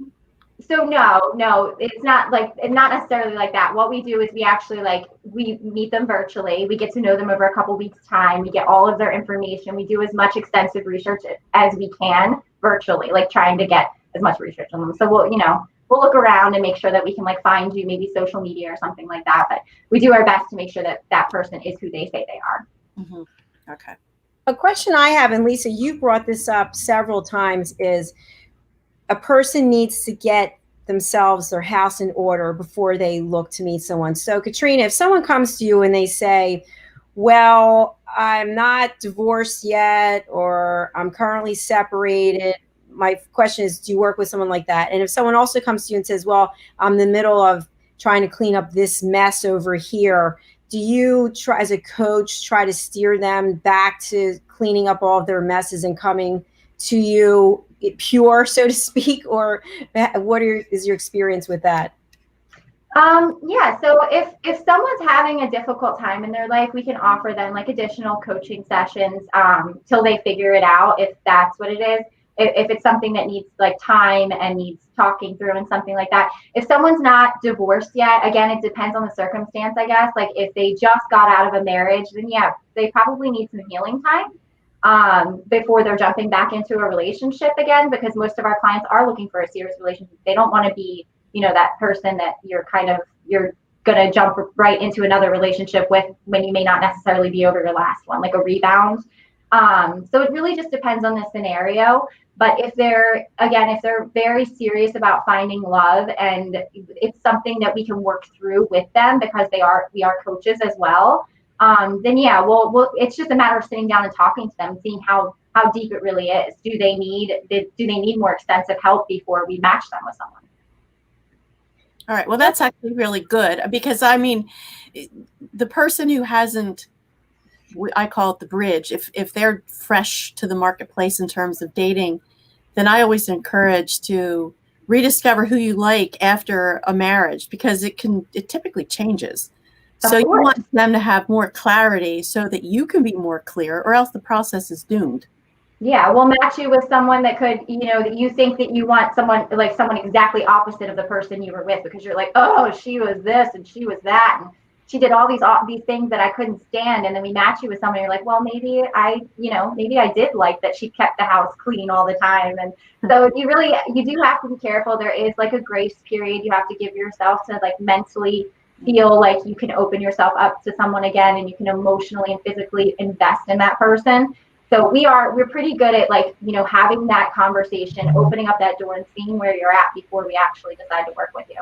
So no, it's not necessarily like that. What we do is we actually we meet them virtually. We get to know them over a couple weeks time. We get all of their information. We do as much extensive research as we can virtually, like trying to get as much research on them. So we'll look around and make sure that we can find you, maybe social media or something like that. But we do our best to make sure that person is who they say they are. Mm-hmm. Okay. A question I have, and Lisa, you brought this up several times, is a person needs to get themselves, their house in order before they look to meet someone. So Katrina, if someone comes to you and they say, well, I'm not divorced yet, or I'm currently separated, my question is, do you work with someone like that? And if someone also comes to you and says, well, I'm in the middle of trying to clean up this mess over here, do you try, as a coach, try to steer them back to cleaning up all of their messes and coming to you pure, so to speak, or what is your experience with that? Yeah, so if someone's having a difficult time in their life, we can offer them like additional coaching sessions till they figure it out, if that's what it is. If it's something that needs like time and needs talking through and something like that. If someone's not divorced yet, again, it depends on the circumstance, I guess. Like if they just got out of a marriage, then yeah, they probably need some healing time before they're jumping back into a relationship again, because most of our clients are looking for a serious relationship. They don't want to be, that person that you're going to jump right into another relationship with when you may not necessarily be over your last one, like a rebound. So it really just depends on the scenario. But if they're very serious about finding love and it's something that we can work through with them because we are coaches as well, then yeah, it's just a matter of sitting down and talking to them, seeing how deep it really is. Do they need more extensive help before we match them with someone? All right. Well, that's actually really good, because I mean, the person who hasn't, I call it the bridge, if they're fresh to the marketplace in terms of dating, then I always encourage to rediscover who you like after a marriage, because it typically changes. So you want them to have more clarity so that you can be more clear, or else the process is doomed. Yeah, we'll match you with someone that could, that you think that you want someone exactly opposite of the person you were with, because you're like, oh, she was this and she was that, and she did all these things that I couldn't stand. And then we match you with someone, you're like, well, maybe I did like that she kept the house clean all the time. And so you do have to be careful. There is like a grace period you have to give yourself to like mentally feel like you can open yourself up to someone again, and you can emotionally and physically invest in that person. So we're pretty good at having that conversation, opening up that door and seeing where you're at before we actually decide to work with you.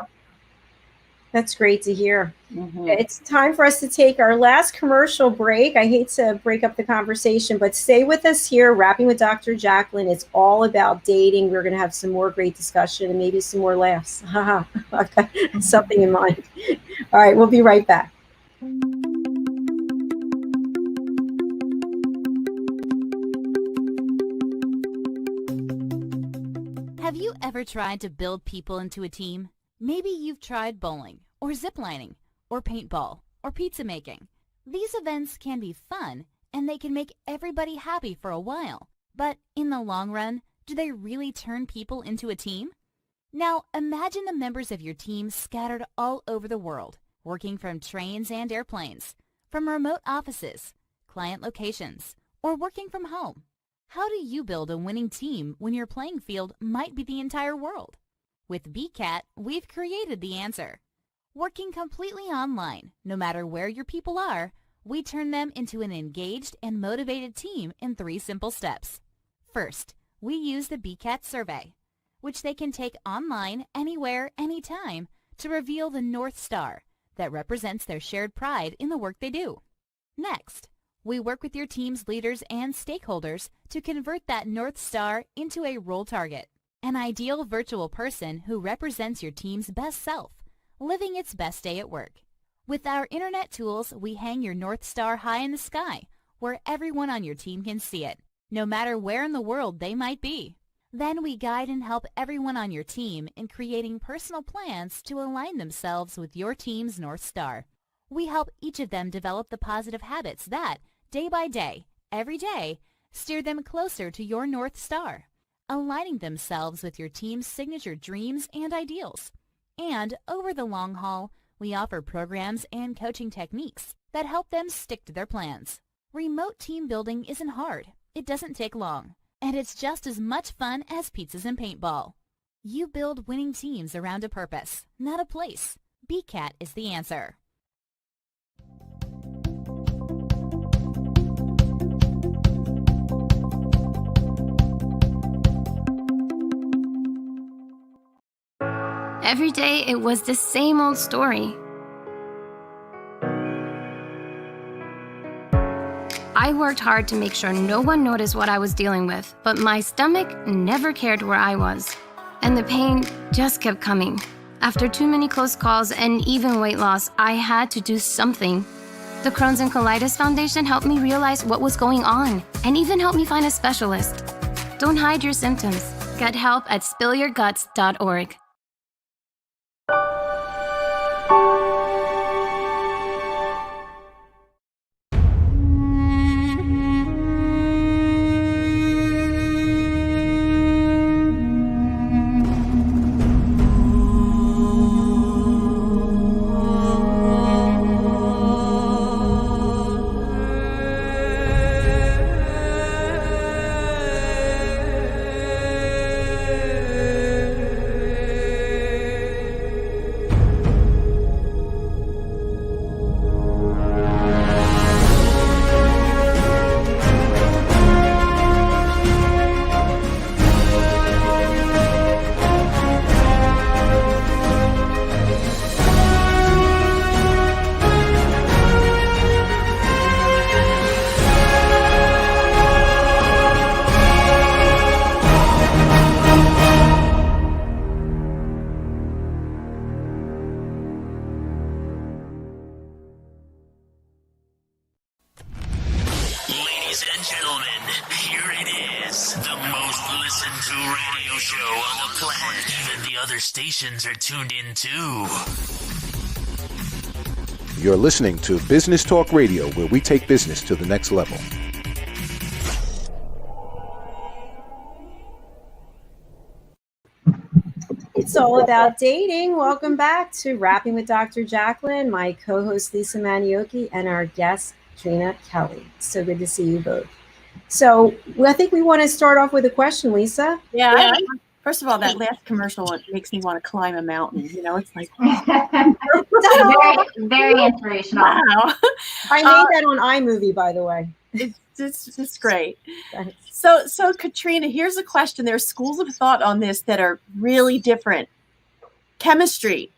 That's great to hear. Mm-hmm. It's time for us to take our last commercial break. I hate to break up the conversation, but stay with us here, Wrapping with Dr. Jacqueline. It's all about dating. We're going to have some more great discussion and maybe some more laughs. I've got something in mind. All right, we'll be right back. Have you ever tried to build people into a team? Maybe you've tried bowling, or ziplining, or paintball, or pizza making. These events can be fun, and they can make everybody happy for a while. But in the long run, do they really turn people into a team? Now, imagine the members of your team scattered all over the world, working from trains and airplanes, from remote offices, client locations, or working from home. How do you build a winning team when your playing field might be the entire world? With BCAT, we've created the answer. Working completely online, no matter where your people are, we turn them into an engaged and motivated team in 3 simple steps. First, we use the BCAT survey, which they can take online, anywhere, anytime, to reveal the North Star that represents their shared pride in the work they do. Next, we work with your team's leaders and stakeholders to convert that North Star into a role target, an ideal virtual person who represents your team's best self, living its best day at work. With our internet tools, we hang your North Star high in the sky, where everyone on your team can see it, no matter where in the world they might be. Then we guide and help everyone on your team in creating personal plans to align themselves with your team's North Star. We help each of them develop the positive habits that, day by day, every day, steer them closer to your North Star, aligning themselves with your team's signature dreams and ideals. And over the long haul, we offer programs and coaching techniques that help them stick to their plans. Remote team building isn't hard, it doesn't take long, and it's just as much fun as pizzas and paintball. You build winning teams around a purpose, not a place. BCAT is the answer. Every day it was the same old story. I worked hard to make sure no one noticed what I was dealing with, but my stomach never cared where I was. And the pain just kept coming. After too many close calls and even weight loss, I had to do something. The Crohn's and Colitis Foundation helped me realize what was going on and even helped me find a specialist. Don't hide your symptoms. Get help at spillyourguts.org. Ladies and gentlemen, here it is, the most listened to radio show on the planet. Even the other stations are tuned in too. You're listening to Business Talk Radio, where we take business to the next level. It's all about dating. Welcome back to Rapping with Dr. Jacqueline, my co-host Lisa Manyoky, and our guest Katrina Kelly. So good to see you both. So I think we want to start off with a question, Lisa. Yeah. First of all, that last commercial one makes me want to climb a mountain. You know, it's like very, very inspirational. Wow. I made that on iMovie, by the way. It's great. So Katrina, here's a question. There are schools of thought on this that are really different. Chemistry,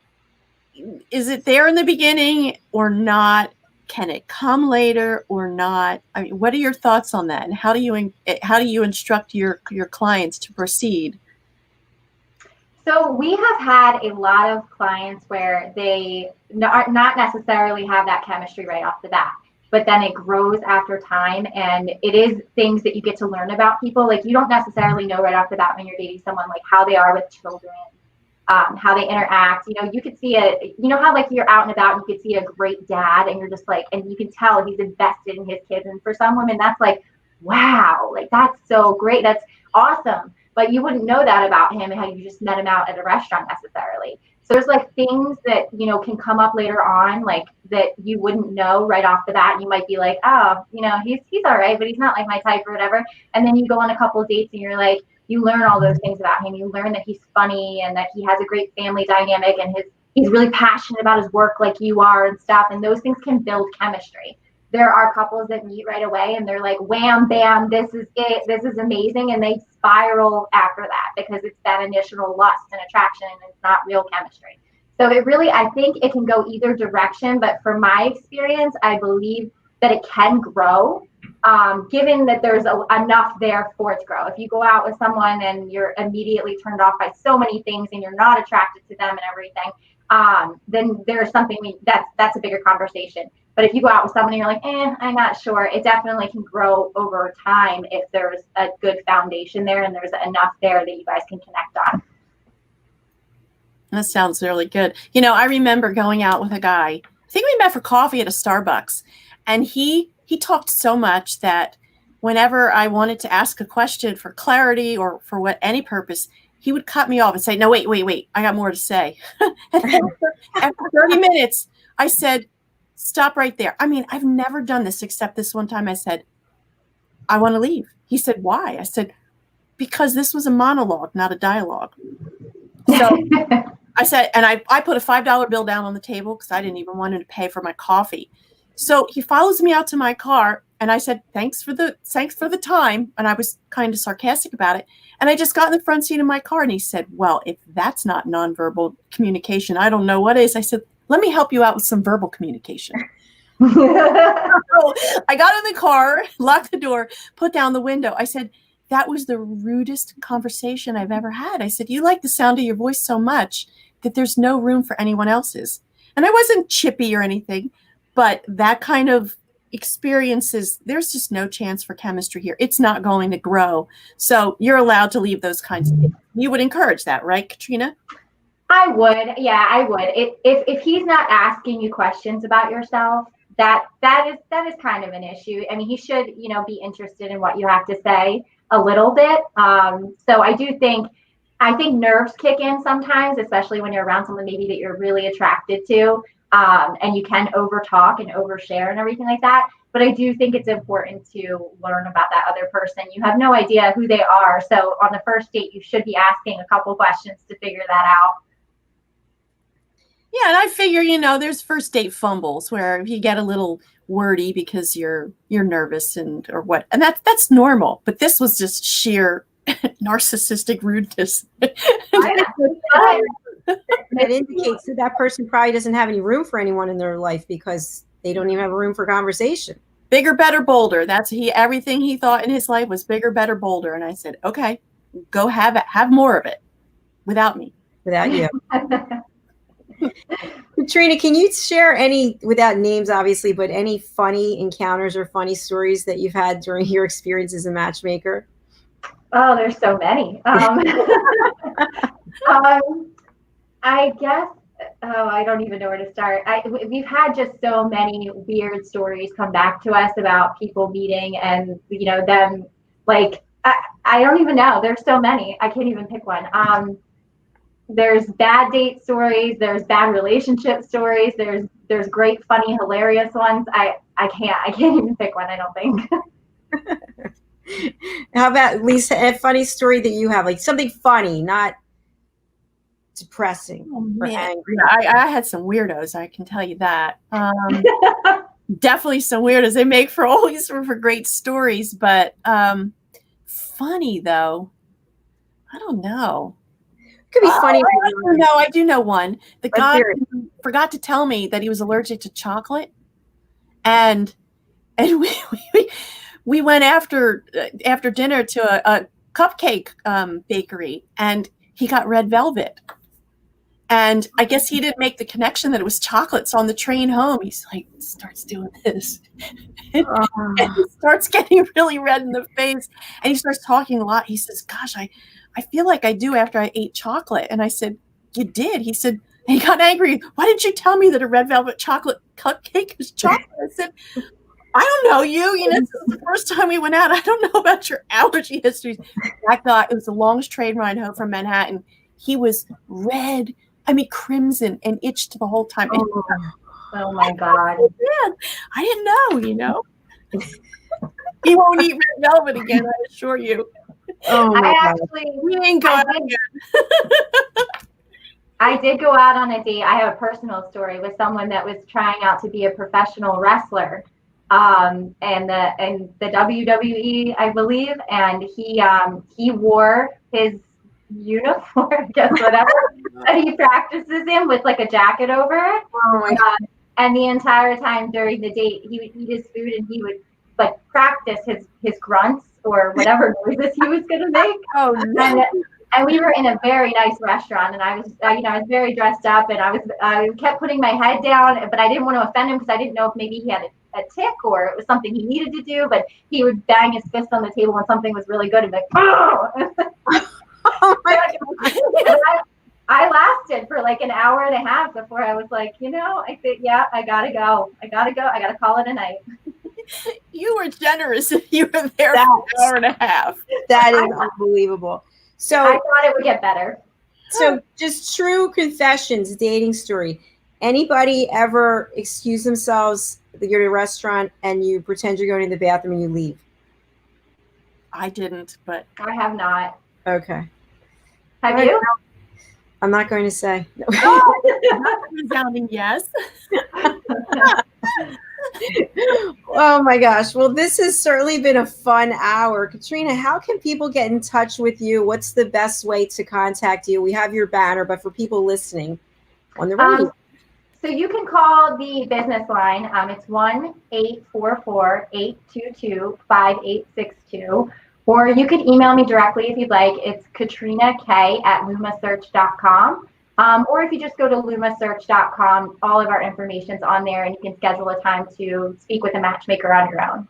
is it there in the beginning or not? Can it come later or not? I mean, what are your thoughts on that? And how do you instruct your clients to proceed? So we have had a lot of clients where they not necessarily have that chemistry right off the bat, but then it grows after time, and it is things that you get to learn about people. Like, you don't necessarily know right off the bat when you're dating someone, like how they are with children, how they interact. You know, you could see how like you're out and about and you could see a great dad and you're just like, and you can tell he's invested in his kids. And for some women, that's like, wow, like that's so great. That's awesome. But you wouldn't know that about him and how you just met him out at a restaurant necessarily. So there's like things that, you know, can come up later on, like that you wouldn't know right off the bat. You might be like, oh, you know, he's all right, but he's not like my type or whatever. And then you go on a couple of dates and you're like, you learn all those things about him. You learn that he's funny and that he has a great family dynamic and he's really passionate about his work like you are and stuff. And those things can build chemistry. There are couples that meet right away and they're like, wham, bam, this is it. This is amazing. And they spiral after that because it's that initial lust and attraction and it's not real chemistry. So it really, I think it can go either direction. But from my experience, I believe that it can grow, given that there's enough there for it to grow. If you go out with someone and you're immediately turned off by so many things and you're not attracted to them and everything, then there's something that's a bigger conversation. But if you go out with someone and you're like, I'm not sure, it definitely can grow over time if there's a good foundation there and there's enough there that you guys can connect on. That sounds really good. You know, I remember going out with a guy. I think we met for coffee at a Starbucks, and he talked so much that whenever I wanted to ask a question for clarity or for any purpose, he would cut me off and say, no, wait, I got more to say. And after 30 minutes, I said, stop right there. I mean, I've never done this except this one time I said, I want to leave. He said, why? I said, because this was a monologue, not a dialogue. So I said, and I put a $5 bill down on the table because I didn't even want him to pay for my coffee. So he follows me out to my car and I said, thanks for the time. And I was kind of sarcastic about it. And I just got in the front seat of my car and he said, well, if that's not nonverbal communication, I don't know what is. I said, let me help you out with some verbal communication. So I got in the car, locked the door, put down the window. I said, that was the rudest conversation I've ever had. I said, you like the sound of your voice so much that there's no room for anyone else's. And I wasn't chippy or anything, but that kind of experiences, there's just no chance for chemistry here. It's not going to grow. So you're allowed to leave those kinds of things. You would encourage that, right, Katrina? I would. Yeah, I would. If he's not asking you questions about yourself, that is kind of an issue. I mean, he should, be interested in what you have to say a little bit. So I think nerves kick in sometimes, especially when you're around someone maybe that you're really attracted to, and you can overtalk and overshare and everything like that. But I do think it's important to learn about that other person. You have no idea who they are. So on the first date, you should be asking a couple questions to figure that out. Yeah, and I figure, there's first date fumbles where you get a little wordy because you're nervous or what, and that's normal. But this was just sheer narcissistic rudeness. That indicates that person probably doesn't have any room for anyone in their life because they don't even have room for conversation. Bigger, better, bolder. Everything he thought in his life was bigger, better, bolder. And I said, okay, go have more of it without me. Without you. Katrina, can you share any, without names obviously, but any funny encounters or funny stories that you've had during your experience as a matchmaker? Oh, there's so many. I guess, I don't even know where to start. We've had just so many weird stories come back to us about people meeting and, them, like, I don't even know. There's so many. I can't even pick one. There's bad date stories. There's bad relationship stories. There's great, funny, hilarious ones. I can't even pick one, I don't think. How about at least a funny story that you have, like something funny, not depressing or angry? I had some weirdos, I can tell you that. Definitely some weirdos. They make always for great stories, but funny though, I don't know. Could be funny. I do know one. The guy who forgot to tell me that he was allergic to chocolate, and we went after dinner to a cupcake bakery, and he got red velvet. And I guess he didn't make the connection that it was chocolate. So on the train home, he's like, starts doing this. And he starts getting really red in the face. And he starts talking a lot. He says, gosh, I feel like I do after I ate chocolate. And I said, you did? He said, and he got angry. Why didn't you tell me that a red velvet chocolate cupcake is chocolate? I said, I don't know you. This is the first time we went out. I don't know about your allergy histories. That guy, it was the longest train ride home from Manhattan. He was red. Crimson and itched the whole time. Oh my God. I didn't know, He won't eat red velvet again, I assure you. Oh my God. We ain't going again. I did go out on a date. I have a personal story with someone that was trying out to be a professional wrestler. And the WWE, I believe, and he wore his uniform, I guess, whatever that he practices in with like a jacket over it. Oh my God. And the entire time during the date, he would eat his food and he would like practice his grunts or whatever noises he was gonna make. Oh no. And we were in a very nice restaurant, and I was very dressed up, and I kept putting my head down, but I didn't want to offend him because I didn't know if maybe he had a tick or it was something he needed to do. But he would bang his fist on the table when something was really good and be like, oh! Oh my God. I lasted for like an hour and a half before I was like, I think, yeah, I gotta go. I gotta call it a night. You were generous if you were there for an hour and a half. That is unbelievable. So I thought it would get better. So just true confessions, dating story. Anybody ever excuse themselves, you're at a restaurant and you pretend you're going to the bathroom and you leave? I didn't, but I have not. Okay. Have you? I'm not going to say. Resounding yes. Oh my gosh. Well, this has certainly been a fun hour. Katrina, how can people get in touch with you? What's the best way to contact you? We have your banner, but for people listening on the radio. So you can call the business line. It's 1-844-822-5862. Or you could email me directly if you'd like. It's KatrinaK@lumasearch.com. Or if you just go to lumasearch.com, all of our information's on there, and you can schedule a time to speak with a matchmaker on your own.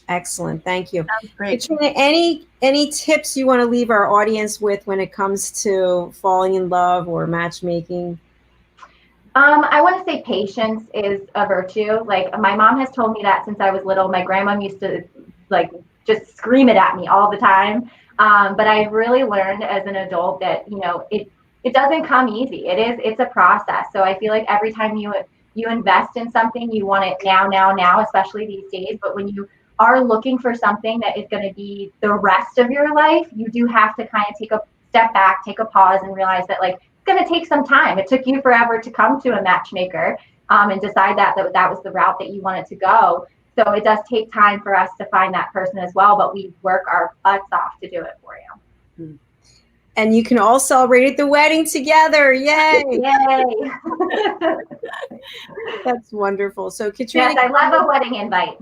Excellent. Thank you. Sounds great. Katrina, any tips you want to leave our audience with when it comes to falling in love or matchmaking? I want to say patience is a virtue. Like, my mom has told me that since I was little. My grandma used to just scream it at me all the time. But I really learned as an adult that, it doesn't come easy. It's a process. So I feel like every time you invest in something, you want it now, especially these days. But when you are looking for something that is going to be the rest of your life, you do have to kind of take a step back, take a pause, and realize that it's going to take some time. It took you forever to come to a matchmaker and decide that was the route that you wanted to go. So it does take time for us to find that person as well, but we work our butts off to do it for you. And you can all celebrate at the wedding together. Yay! Yay! That's wonderful. So Katrina, yes, I love a wedding invite.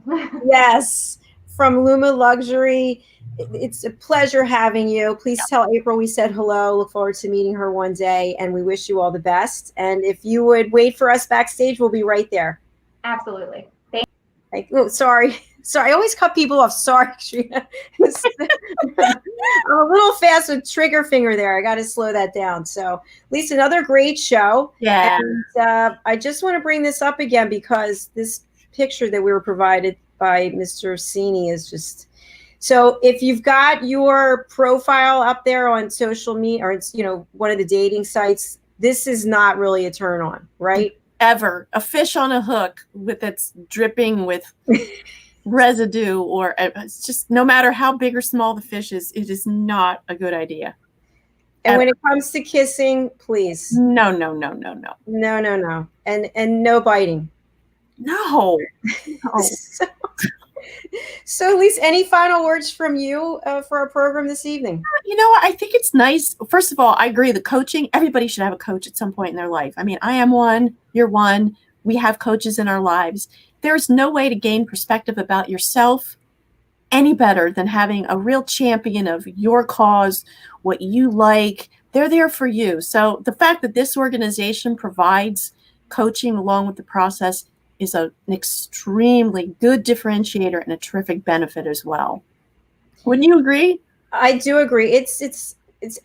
Yes. from LUMA-Luxury. It's a pleasure having you. Please tell April we said hello. Look forward to meeting her one day, and we wish you all the best. And if you would wait for us backstage, we'll be right there. Absolutely. Oh, sorry. I always cut people off. Sorry, Katrina. I'm a little fast with trigger finger there. I got to slow that down. So, Lisa, another great show. Yeah. And I just want to bring this up again because this picture that we were provided by Mr. Cini is just... So if you've got your profile up there on social media or it's, one of the dating sites, this is not really a turn on, right? Ever. A fish on a hook with its dripping with residue, or it's just no matter how big or small the fish is, it is not a good idea. And when it comes to kissing, please. No. No. And no biting. No. So, at least any final words from you for our program this evening? You know what? I think it's nice. First of all, I agree. The coaching, everybody should have a coach at some point in their life. I mean, I am one. You're one. We have coaches in our lives. There's no way to gain perspective about yourself any better than having a real champion of your cause, what you like. They're there for you. So the fact that this organization provides coaching along with the process is an extremely good differentiator and a terrific benefit as well. Wouldn't you agree? I do agree. It's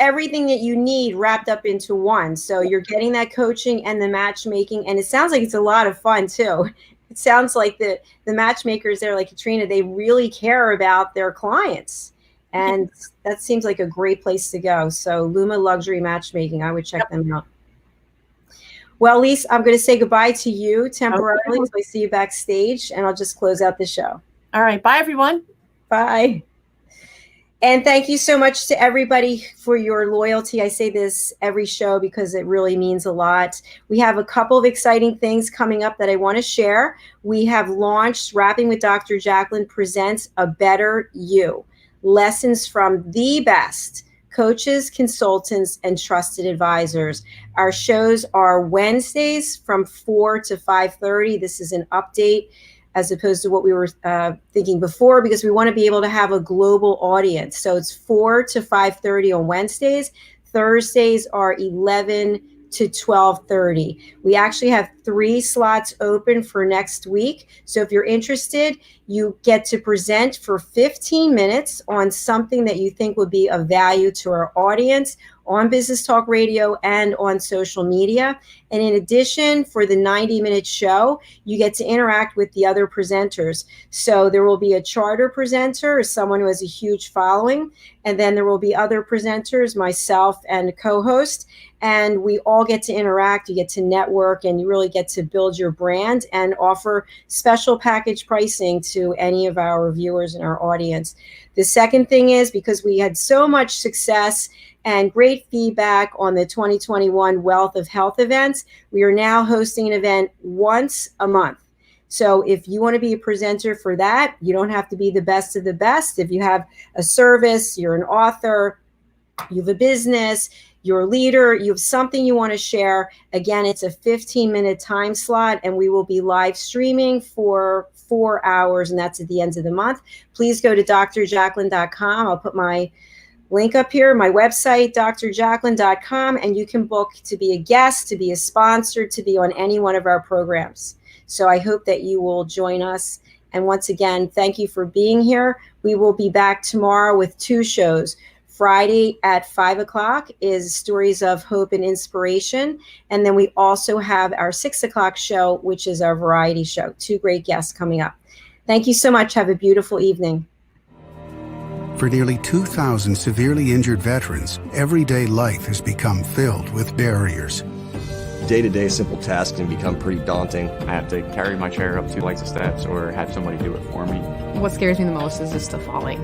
everything that you need wrapped up into one. So you're getting that coaching and the matchmaking, and it sounds like it's a lot of fun too. It sounds like the matchmakers there, like Katrina, they really care about their clients, and that seems like a great place to go. So LUMA-Luxury Matchmaking, I would check them out. Well, Lise, I'm going to say goodbye to you temporarily until I see you backstage, and I'll just close out the show. All right. Bye, everyone. Bye. And thank you so much to everybody for your loyalty. I say this every show because it really means a lot. We have a couple of exciting things coming up that I want to share. We have launched Rapping with Dr. Jacqueline presents A Better You. Lessons from the best coaches, consultants, and trusted advisors. Our shows are Wednesdays from 4 to 5:30. This is an update as opposed to what we were thinking before, because we want to be able to have a global audience. So it's 4 to 5:30 on Wednesdays. Thursdays are 11 to 12:30. We actually have 3 slots open for next week. So if you're interested, you get to present for 15 minutes on something that you think would be of value to our audience on Business Talk Radio and on social media. And in addition, for the 90-minute show, you get to interact with the other presenters. So there will be a charter presenter, someone who has a huge following, and then there will be other presenters, myself and a co-host, and we all get to interact, you get to network, and you really get to build your brand and offer special package pricing to any of our viewers and our audience. The second thing is, because we had so much success and great feedback on the 2021 Wealth of Health events, we are now hosting an event once a month. So if you want to be a presenter for that, you don't have to be the best of the best. If you have a service, you're an author, you have a business, you're a leader, you have something you want to share, again, it's a 15-minute time slot, and we will be live streaming for 4 hours, and that's at the end of the month. Please go to drjacqueline.com. I'll put my link up here, my website, drjacqueline.com, and you can book to be a guest, to be a sponsor, to be on any one of our programs. So I hope that you will join us. And once again, thank you for being here. We will be back tomorrow with 2 shows. Friday at 5 o'clock is Stories of Hope and Inspiration. And then we also have our 6 o'clock show, which is our variety show. 2 great guests coming up. Thank you so much. Have a beautiful evening. For nearly 2,000 severely injured veterans, everyday life has become filled with barriers. Day-to-day simple tasks can become pretty daunting. I have to carry my chair up 2 flights of steps or have somebody do it for me. What scares me the most is just the falling.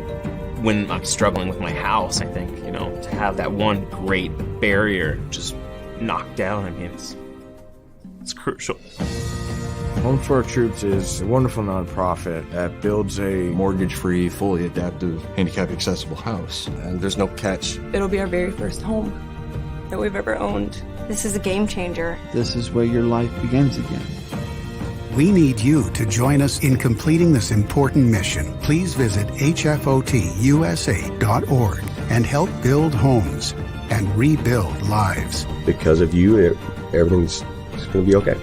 When I'm struggling with my house, I think, to have that one great barrier just knocked down, it's crucial. Home for Our Troops is a wonderful nonprofit that builds a mortgage-free, fully adaptive, handicap-accessible house. And there's no catch. It'll be our very first home that we've ever owned. This is a game changer. This is where your life begins again. We need you to join us in completing this important mission. Please visit hfotusa.org and help build homes and rebuild lives. Because of you, everything's going to be okay.